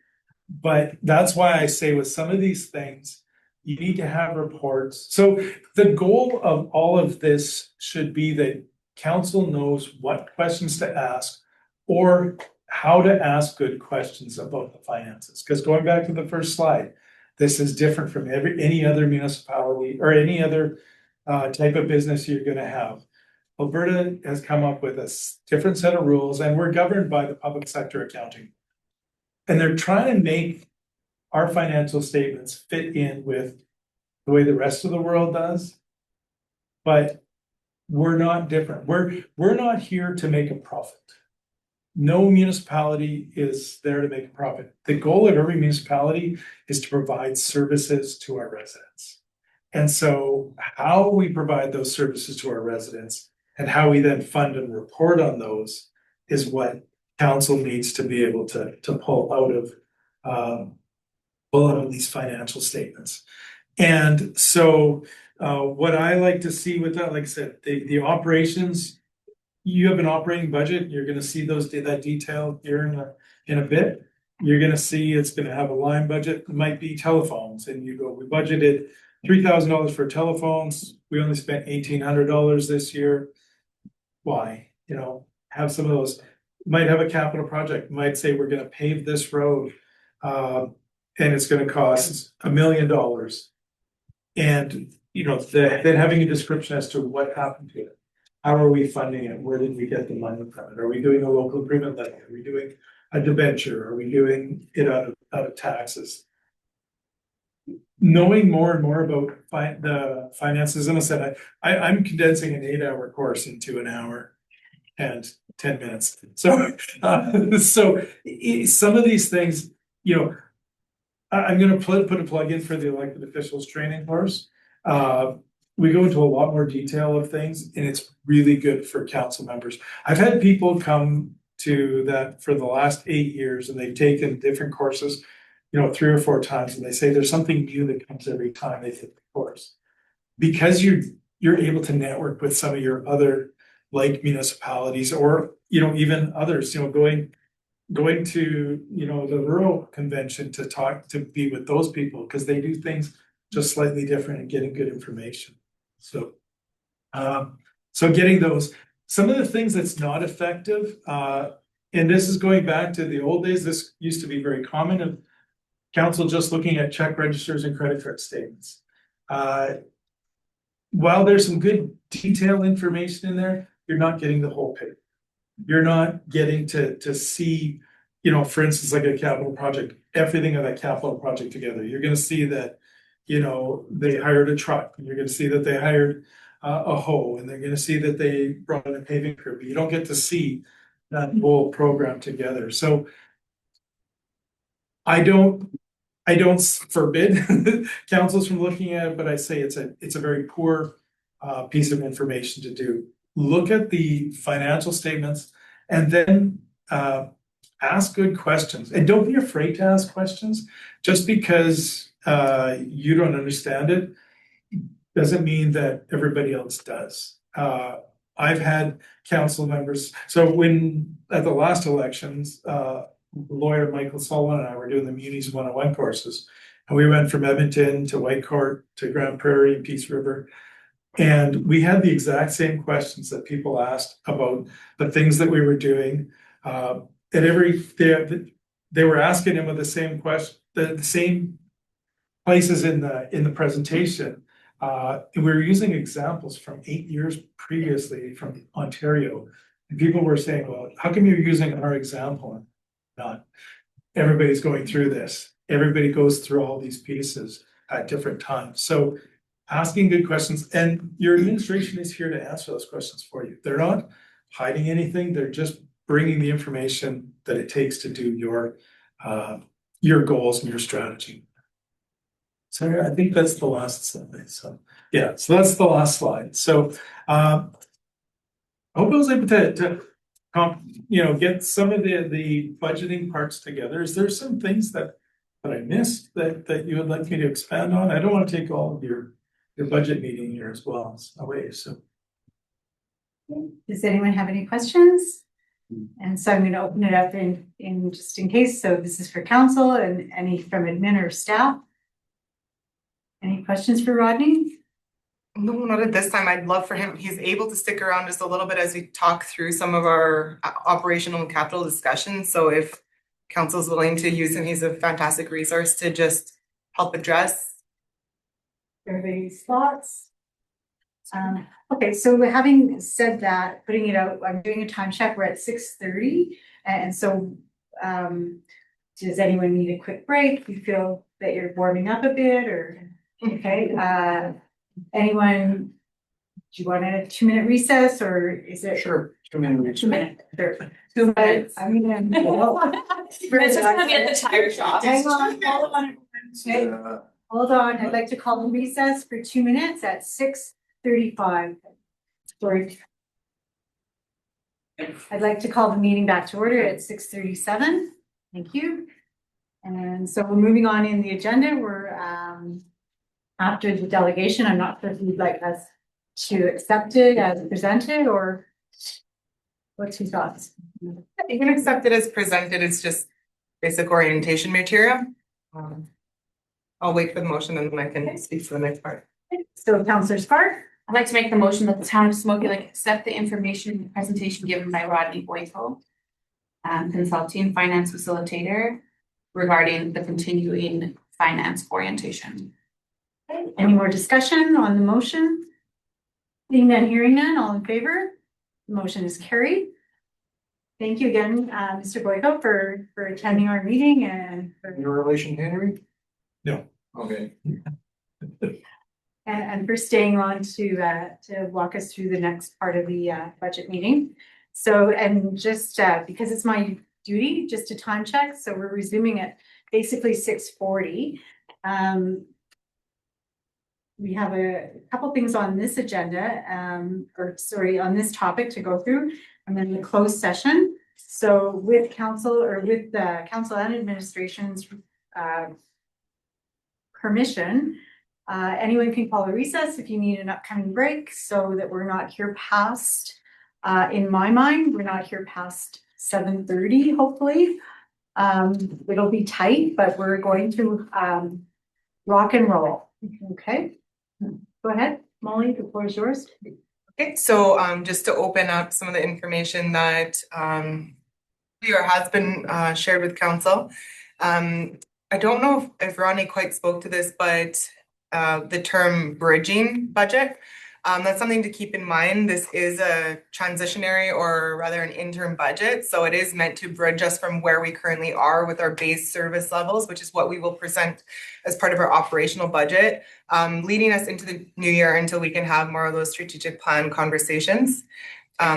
But that's why I say with some of these things, you need to have reports. So the goal of all of this should be that council knows what questions to ask or how to ask good questions about the finances. Because going back to the first slide, this is different from any other municipality or any other type of business you're going to have. Alberta has come up with a different set of rules, and we're governed by the public sector accounting And they're trying to make our financial statements fit in with the way the rest of the world does. But we're not different. We're not here to make a profit. No municipality is there to make a profit. The goal of every municipality is to provide services to our residents. And so how we provide those services to our residents and how we then fund and report on those is what council needs to be able to pull out of these financial statements. And so what I like to see with that, like I said, the operations, you have an operating budget, you're gonna see that detail here in a bit. You're gonna see it's gonna have a line budget, it might be telephones, and you go, we budgeted $3,000 for telephones, we only spent $1,800 this year. Why? You know, have some of those, might have a capital project, might say we're gonna pave this road. And it's gonna cost $1 million. And, you know, then having a description as to what happened to it. How are we funding it? Where did we get the money from it? Are we doing a local improvement levy? Are we doing a debenture? Are we doing it out of taxes? Knowing more and more about the finances, and I said, I'm condensing an 8-hour course into an hour and 10 minutes. So, some of these things, you know, I'm gonna put a plug in for the elected officials training course. We go into a lot more detail of things, and it's really good for council members. I've had people come to that for the last 8 years, and they've taken different courses, you know, 3 or 4 times, and they say there's something new that comes every time they take the course. Because you're able to network with some of your other like municipalities, or, you know, even others, you know, going to, you know, the rural convention to be with those people, because they do things just slightly different and getting good information. So, so getting those, some of the things that's not effective, and this is going back to the old days, this used to be very common of council just looking at check registers and credit card statements. While there's some good detailed information in there, you're not getting the whole picture. You're not getting to see, you know, for instance, like a capital project, everything of that capital project together. You're gonna see that, you know, they hired a truck, and you're gonna see that they hired a hoe, and they're gonna see that they brought in a paving crew, but you don't get to see that whole program together. So I don't forbid councils from looking at it, but I say it's a very poor piece of information to do. Look at the financial statements and then ask good questions, and don't be afraid to ask questions. Just because you don't understand it doesn't mean that everybody else does. I've had council members, so when at the last elections, lawyer Michael Sullivan and I were doing the Munis 101 courses, and we went from Edmonton to Whitecourt to Grand Prairie and Peace River. And we had the exact same questions that people asked about the things that we were doing. And they were asking him with the same question, the same places in the presentation. And we were using examples from 8 years previously from Ontario. And people were saying, well, how come you're using our example? Not everybody's going through this. Everybody goes through all these pieces at different times. So asking good questions, and your administration is here to answer those questions for you. They're not hiding anything. They're just bringing the information that it takes to do your goals and your strategy. So I think that's the last slide. So yeah, so that's the last slide. So I hope I was able to you know, get some of the budgeting parts together. Is there some things that I missed that you would like me to expand on? I don't want to take all of your budget meeting here as well away. So Does anyone have any questions? And so I'm going to open it up in just in case. So this is for council and any from admin or staff. Any questions for Rodney? No, not at this time. I'd love for him, he's able to stick around just a little bit as we talk through some of our operational and capital discussions. So if council's willing to use him, he's a fantastic resource to just help address. Everybody's thoughts? Okay, so having said that, putting it out, I'm doing a time check. We're at 6:30, and so does anyone need a quick break? You feel that you're warming up a bit or, okay, anyone? Do you want a 2-minute recess or is it? Sure, 2 minutes. 2 minutes, sure. 2 minutes. I mean, It's just gonna be at the tire shop. hang on, hold on. Okay, hold on, I'd like to call the recess for 2 minutes at 6:35. Sorry. I'd like to call the meeting back to order at 6:37. Thank you. And so we're moving on in the agenda. We're after the delegation. I'm not sure if you'd like us to accept it as presented or what's your thoughts? You can accept it as presented, it's just basic orientation material. I'll wait for the motion and then I can speak to the next part. So Councillor Spark, I'd like to make the motion that the town of Smoky Lake accept the information and presentation given by Rodney Boyko, consulting finance facilitator regarding the continuing finance orientation. any more discussion on the motion? Seeing none, hearing none, all in favor? The motion is carried. Thank you again, Mr. Boyko, for attending our meeting and for Your relation to Henry? No. Okay. and for staying on to walk us through the next part of the budget meeting. So, and just because it's my duty, just a time check, so we're resuming at basically 6:40. We have a couple things on this agenda, on this topic to go through, and then the closed session. So with council or with the council and administration's permission, anyone can call a recess if you need an upcoming break so that we're not here past, in my mind, we're not here past 7:30, hopefully. It'll be tight, but we're going to rock and roll. Okay, go ahead, Molly, the floor is yours. Okay, so just to open up some of the information that has been shared with council. I don't know if Ronnie quite spoke to this, but the term bridging budget, that's something to keep in mind. This is a transitionary or rather an interim budget. So it is meant to bridge us from where we currently are with our base service levels, which is what we will present as part of our operational budget, leading us into the new year until we can have more of those strategic plan conversations.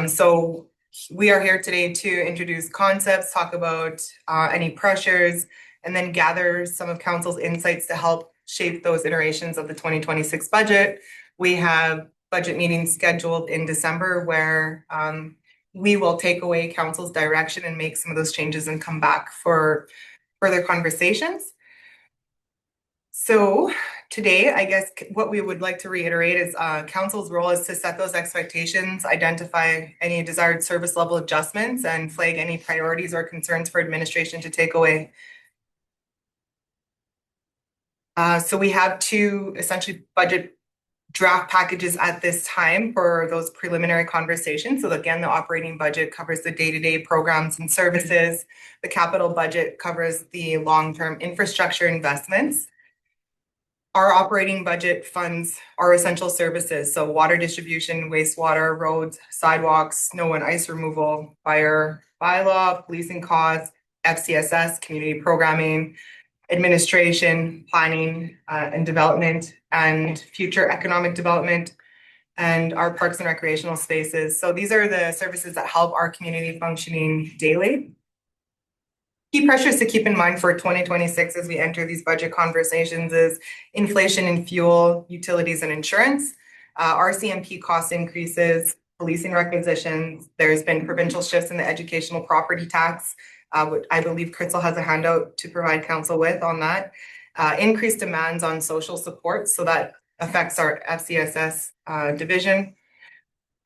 So we are here today to introduce concepts, talk about any pressures, and then gather some of council's insights to help shape those iterations of the 2026 budget. We have budget meetings scheduled in December where we will take away council's direction and make some of those changes and come back for further conversations. So today, I guess what we would like to reiterate is council's role is to set those expectations, identify any desired service level adjustments, and flag any priorities or concerns for administration to take away. So we have two essentially budget draft packages at this time for those preliminary conversations. So again, the operating budget covers the day-to-day programs and services. The capital budget covers the long-term infrastructure investments. Our operating budget funds our essential services. So water distribution, wastewater, roads, sidewalks, snow and ice removal, fire bylaw, policing costs, FCSS, community programming, administration, planning and development, and future economic development, and our parks and recreational spaces. So these are the services that help our community functioning daily. Key pressures to keep in mind for 2026 as we enter these budget conversations is inflation in fuel, utilities, and insurance, RCMP cost increases, policing requisitions. There's been provincial shifts in the educational property tax. I believe Crystal has a handout to provide council with on that. Increased demands on social support, so that affects our FCSS division.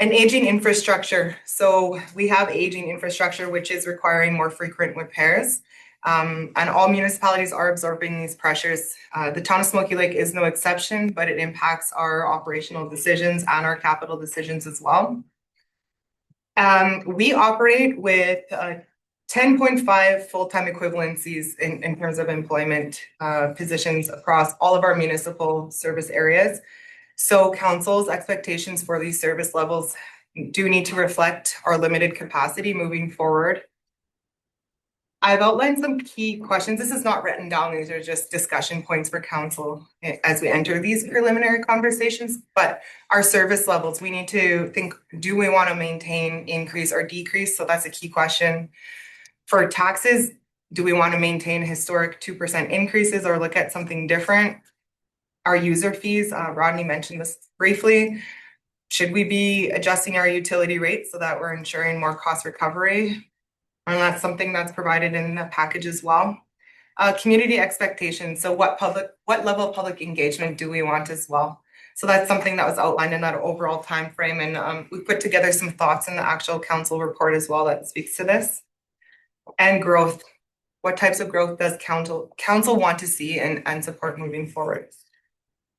And aging infrastructure. So we have aging infrastructure, which is requiring more frequent repairs. And all municipalities are absorbing these pressures. The town of Smoky Lake is no exception, but it impacts our operational decisions and our capital decisions as well. We operate with 10.5 full-time equivalencies in terms of employment positions across all of our municipal service areas. So council's expectations for these service levels do need to reflect our limited capacity moving forward. I've outlined some key questions. This is not written down. These are just discussion points for council as we enter these preliminary conversations. But our service levels, we need to think, do we want to maintain, increase or decrease? So that's a key question. For taxes, do we want to maintain historic 2% increases or look at something different? Our user fees, Rodney mentioned this briefly. Should we be adjusting our utility rates so that we're ensuring more cost recovery? And that's something that's provided in the package as well. Community expectations. So what level of public engagement do we want as well? So that's something that was outlined in that overall time frame, and we put together some thoughts in the actual council report as well that speaks to this. And growth. What types of growth does council want to see and support moving forward?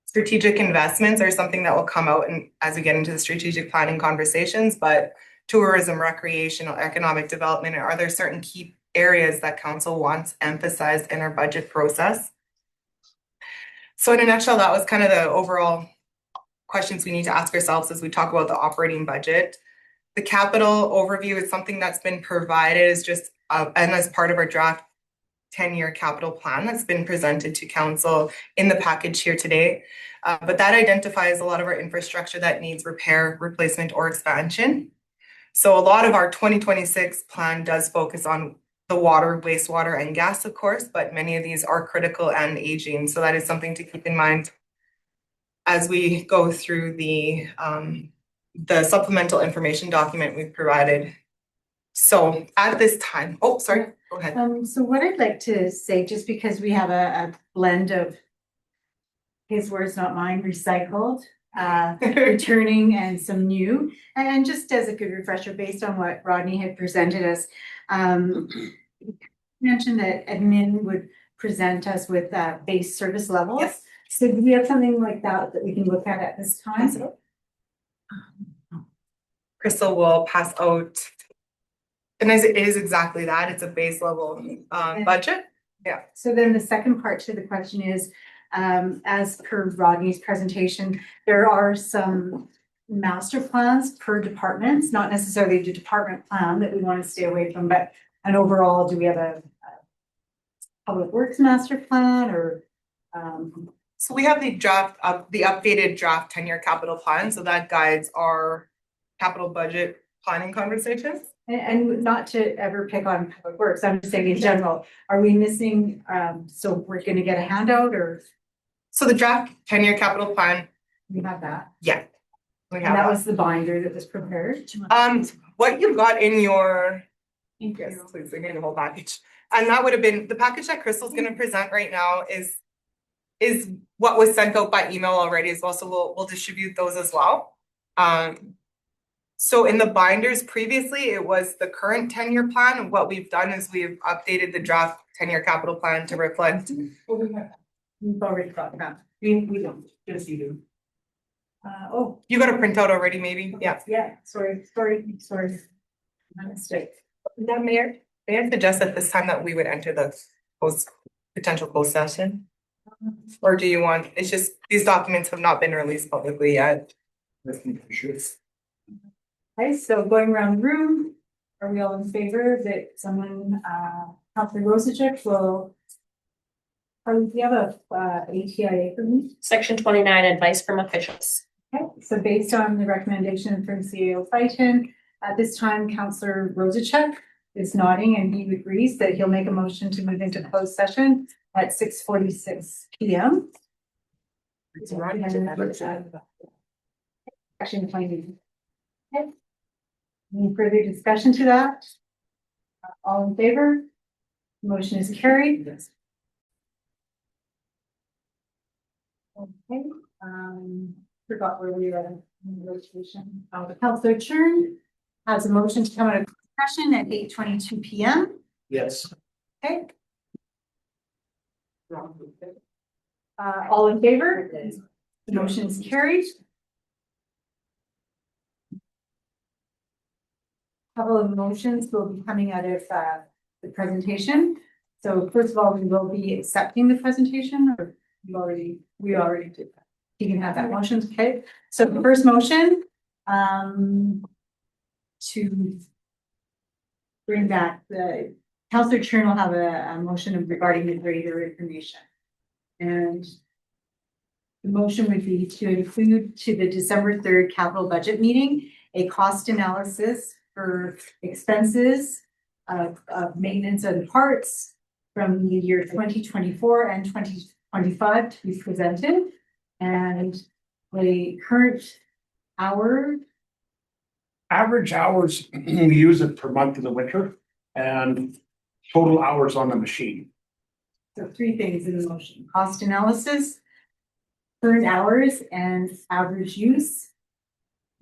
Strategic investments are something that will come out and as we get into the strategic planning conversations, but tourism, recreational, economic development, are there certain key areas that council wants emphasized in our budget process? So in a nutshell, that was kind of the overall questions we need to ask ourselves as we talk about the operating budget. The capital overview is something that's been provided as just and as part of our draft 10-year capital plan that's been presented to council in the package here today. But that identifies a lot of our infrastructure that needs repair, replacement, or expansion. So a lot of our 2026 plan does focus on the water, wastewater, and gas, of course, but many of these are critical and aging. So that is something to keep in mind as we go through the supplemental information document we've provided. So at this time, oh, sorry, go ahead. So what I'd like to say, just because we have a blend of his words, not mine, recycled, returning and some new, and just as a good refresher based on what Rodney had presented us, mentioned that admin would present us with base service levels. Yes. So do we have something like that that we can look at this time? Crystal will pass out. And as it is exactly that, it's a base level budget. Yeah. So then the second part to the question is, as per Rodney's presentation, there are some master plans per departments, not necessarily the department plan that we want to stay away from, but an overall, do we have a public works master plan or? So we have the updated draft 10-year capital plan. So that guides our capital budget planning conversations. And not to ever pick on public works, I'm just saying in general, are we missing, so we're gonna get a handout or? So the draft 10-year capital plan, We have that, yeah. We and have that that. was the binder that was prepared. What you got in your, Thank yes, you. please, again, the whole package. And that would have been, the package that Crystal's gonna present right now is what was sent out by email already as well, so we'll distribute those as well. So in the binders previously, it was the current 10-year plan, and what we've done is we've updated the draft 10-year capital plan to reflect. We've already got that, we don't, just you do. Oh, You got a printout already, maybe? Yeah. yeah, sorry. My mistake. That Mayor, may I suggest at this time that we would enter the potential closed session? Or do you want, it's just, these documents have not been released publicly yet. I think we should. Okay, so going around the room, are we all in favor that someone, Councilor Rosacek will? Do you have a ATIA for me? Section 29, advice from officials. Okay, so based on the recommendation from CEO Fighton, at this time, Councilor Rosacek is nodding and he agrees that he'll make a motion to move into closed session at 6:46 p.m. Action finding. Okay. Any further discussion to that? All in favor? Motion is carried. Okay, forgot where we were in the rotation. Councilor Chern has a motion to come out of session at 8:22 p.m. Yes. Okay. All in favor? The motion is carried. Couple of motions will be coming out of the presentation. So first of all, we will be accepting the presentation, or we already did that. You can have that motion, okay? So the first motion, to bring back the Councillor Chern will have a motion regarding the greater information. And the motion would be to include to the December 3rd capital budget meeting, a cost analysis for expenses of maintenance and parts from the year 2024 and 2025 to be presented. And the current Average hours we use it per month in the winter and total hours on the machine. so 3 things in the motion: cost analysis, current hours, and average use.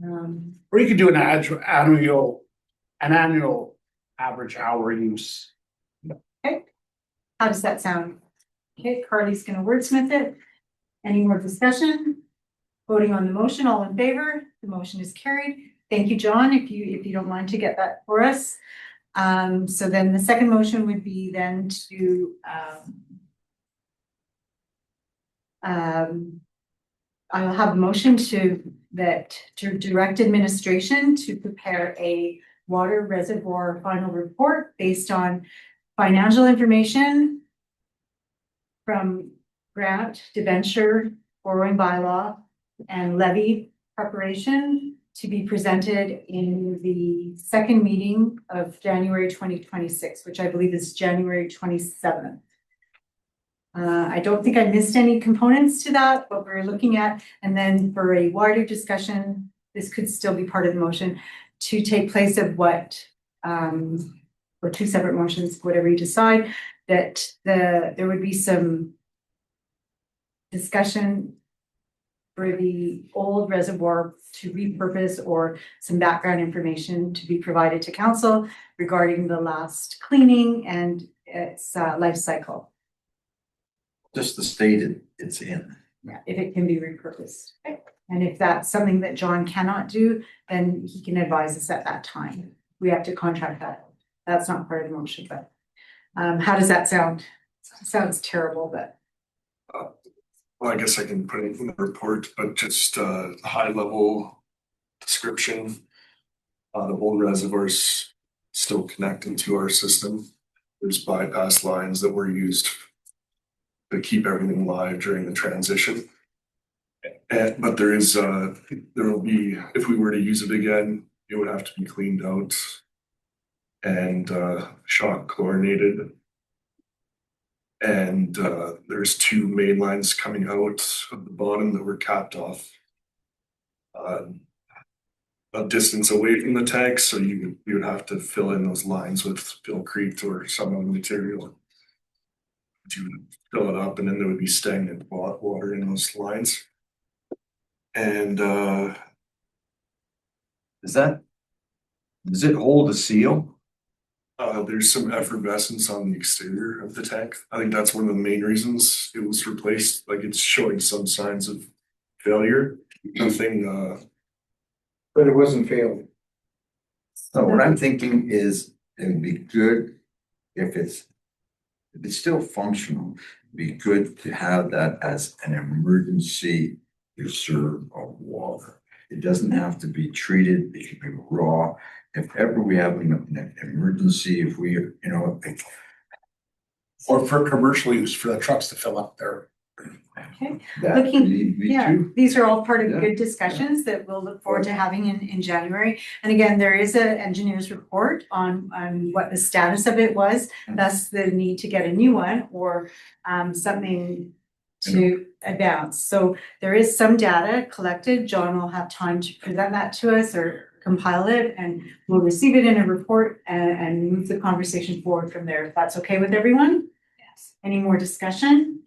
Or you could do an annual average hour use. How does that sound? Okay, Carly's gonna wordsmith it. Any more discussion? Voting on the motion, all in favor, the motion is carried. Thank you, John, if you don't mind to get that for us. So then the second motion would be then to I will have a motion to direct administration to prepare a water reservoir final report based on financial information from grant, debenture, borrowing bylaw, and levy preparation to be presented in the second meeting of January 2026, which I believe is January 27th. I don't think I missed any components to that, but we're looking at, and then for a wider discussion, this could still be part of the motion to take place of what, or 2 separate motions, whatever you decide, that there would be some discussion for the old reservoir to repurpose or some background information to be provided to council regarding the last cleaning and its life cycle. Just the state it's in. Yeah, if it can be repurposed. Okay. And if that's something that John cannot do, then he can advise us at that time. We have to contract that. That's not part of the motion, but how does that sound? Sounds terrible, but. Well, I guess I can put it in the report, but just a high level description. The old reservoirs still connecting to our system. There's bypass lines that were used to keep everything live during the transition. But there will be, if we were to use it again, it would have to be cleaned out and shock chlorinated. And there's 2 main lines coming out of the bottom that were capped off a distance away from the tank, so you would have to fill in those lines with Fillcrete or some other material to fill it up, and then there would be stagnant water in those lines. And Does it hold a seal? there's some effervescence on the exterior of the tank. I think that's one of the main reasons it was replaced. Like, it's showing some signs of failure. Nothing. But it wasn't failed. So what I'm thinking is it would be good if it's still functional, it'd be good to have that as an emergency reserve of water. It doesn't have to be treated, it can be raw. If ever we have an emergency, if we, Or for commercial use for the trucks to fill up there. Okay. that Looking- me Yeah, too. these are all part of Yeah. good discussions that we'll look forward to having in January. And again, there is an engineer's report on what the status of it was, thus the need to get a new one or something to advance. So there is some data collected. John will have time to present that to us or compile it, and we'll receive it in a report and move the conversation forward from there. If that's okay with everyone? Yes. Any more discussion?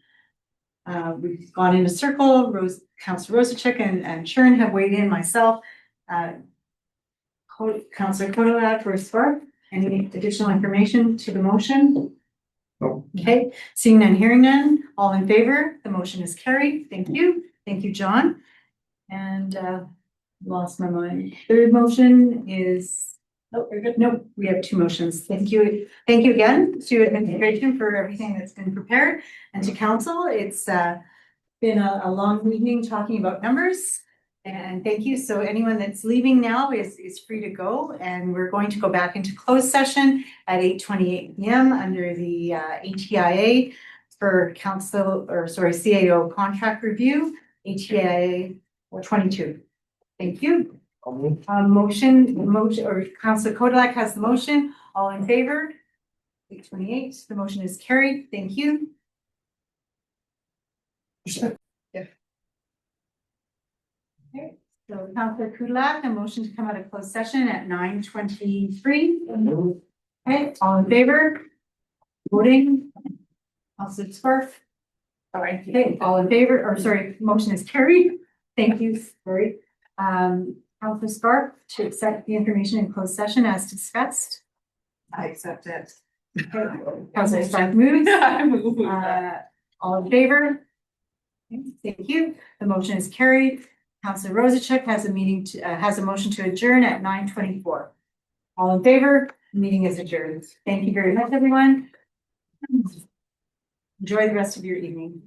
We've gone in a circle. Councillor Rosachek and Chern have weighed in, myself. Councillor Kodolak for Spark. Any additional information to the motion? No. Okay, seeing none, hearing none, all in favor, the motion is carried. Thank you. Thank you, John. And lost my mind. Third motion is, oh, we're good. Nope, we have 2 motions. Thank you. Thank you again to administration for everything that's been prepared, and to council. It's been a long evening talking about numbers. And thank you. So anyone that's leaving now is free to go, and we're going to go back into closed session at 8:28 PM under the ATIA for CAO contract review, ATIA 22. Thank you. Motion, or Councilor Kodalak has the motion. All in favor? 8:28. The motion is carried. Thank you. Okay, so Councilor Kodalak, a motion to come out of closed session at 9:23. Okay, all in favor? Voting. Councilor Scarf. All right, okay, all in favor, or sorry, motion is carried. Thank you, sorry. Councilor Scarf to accept the information in closed session as discussed. I accept it. Councilor Scarf moves. All in favor? Okay, thank you. The motion is carried. Councilor Rosachuk has a motion to adjourn at 9:24. All in favor? The meeting is adjourned. Thank you very much, everyone. Enjoy the rest of your evening.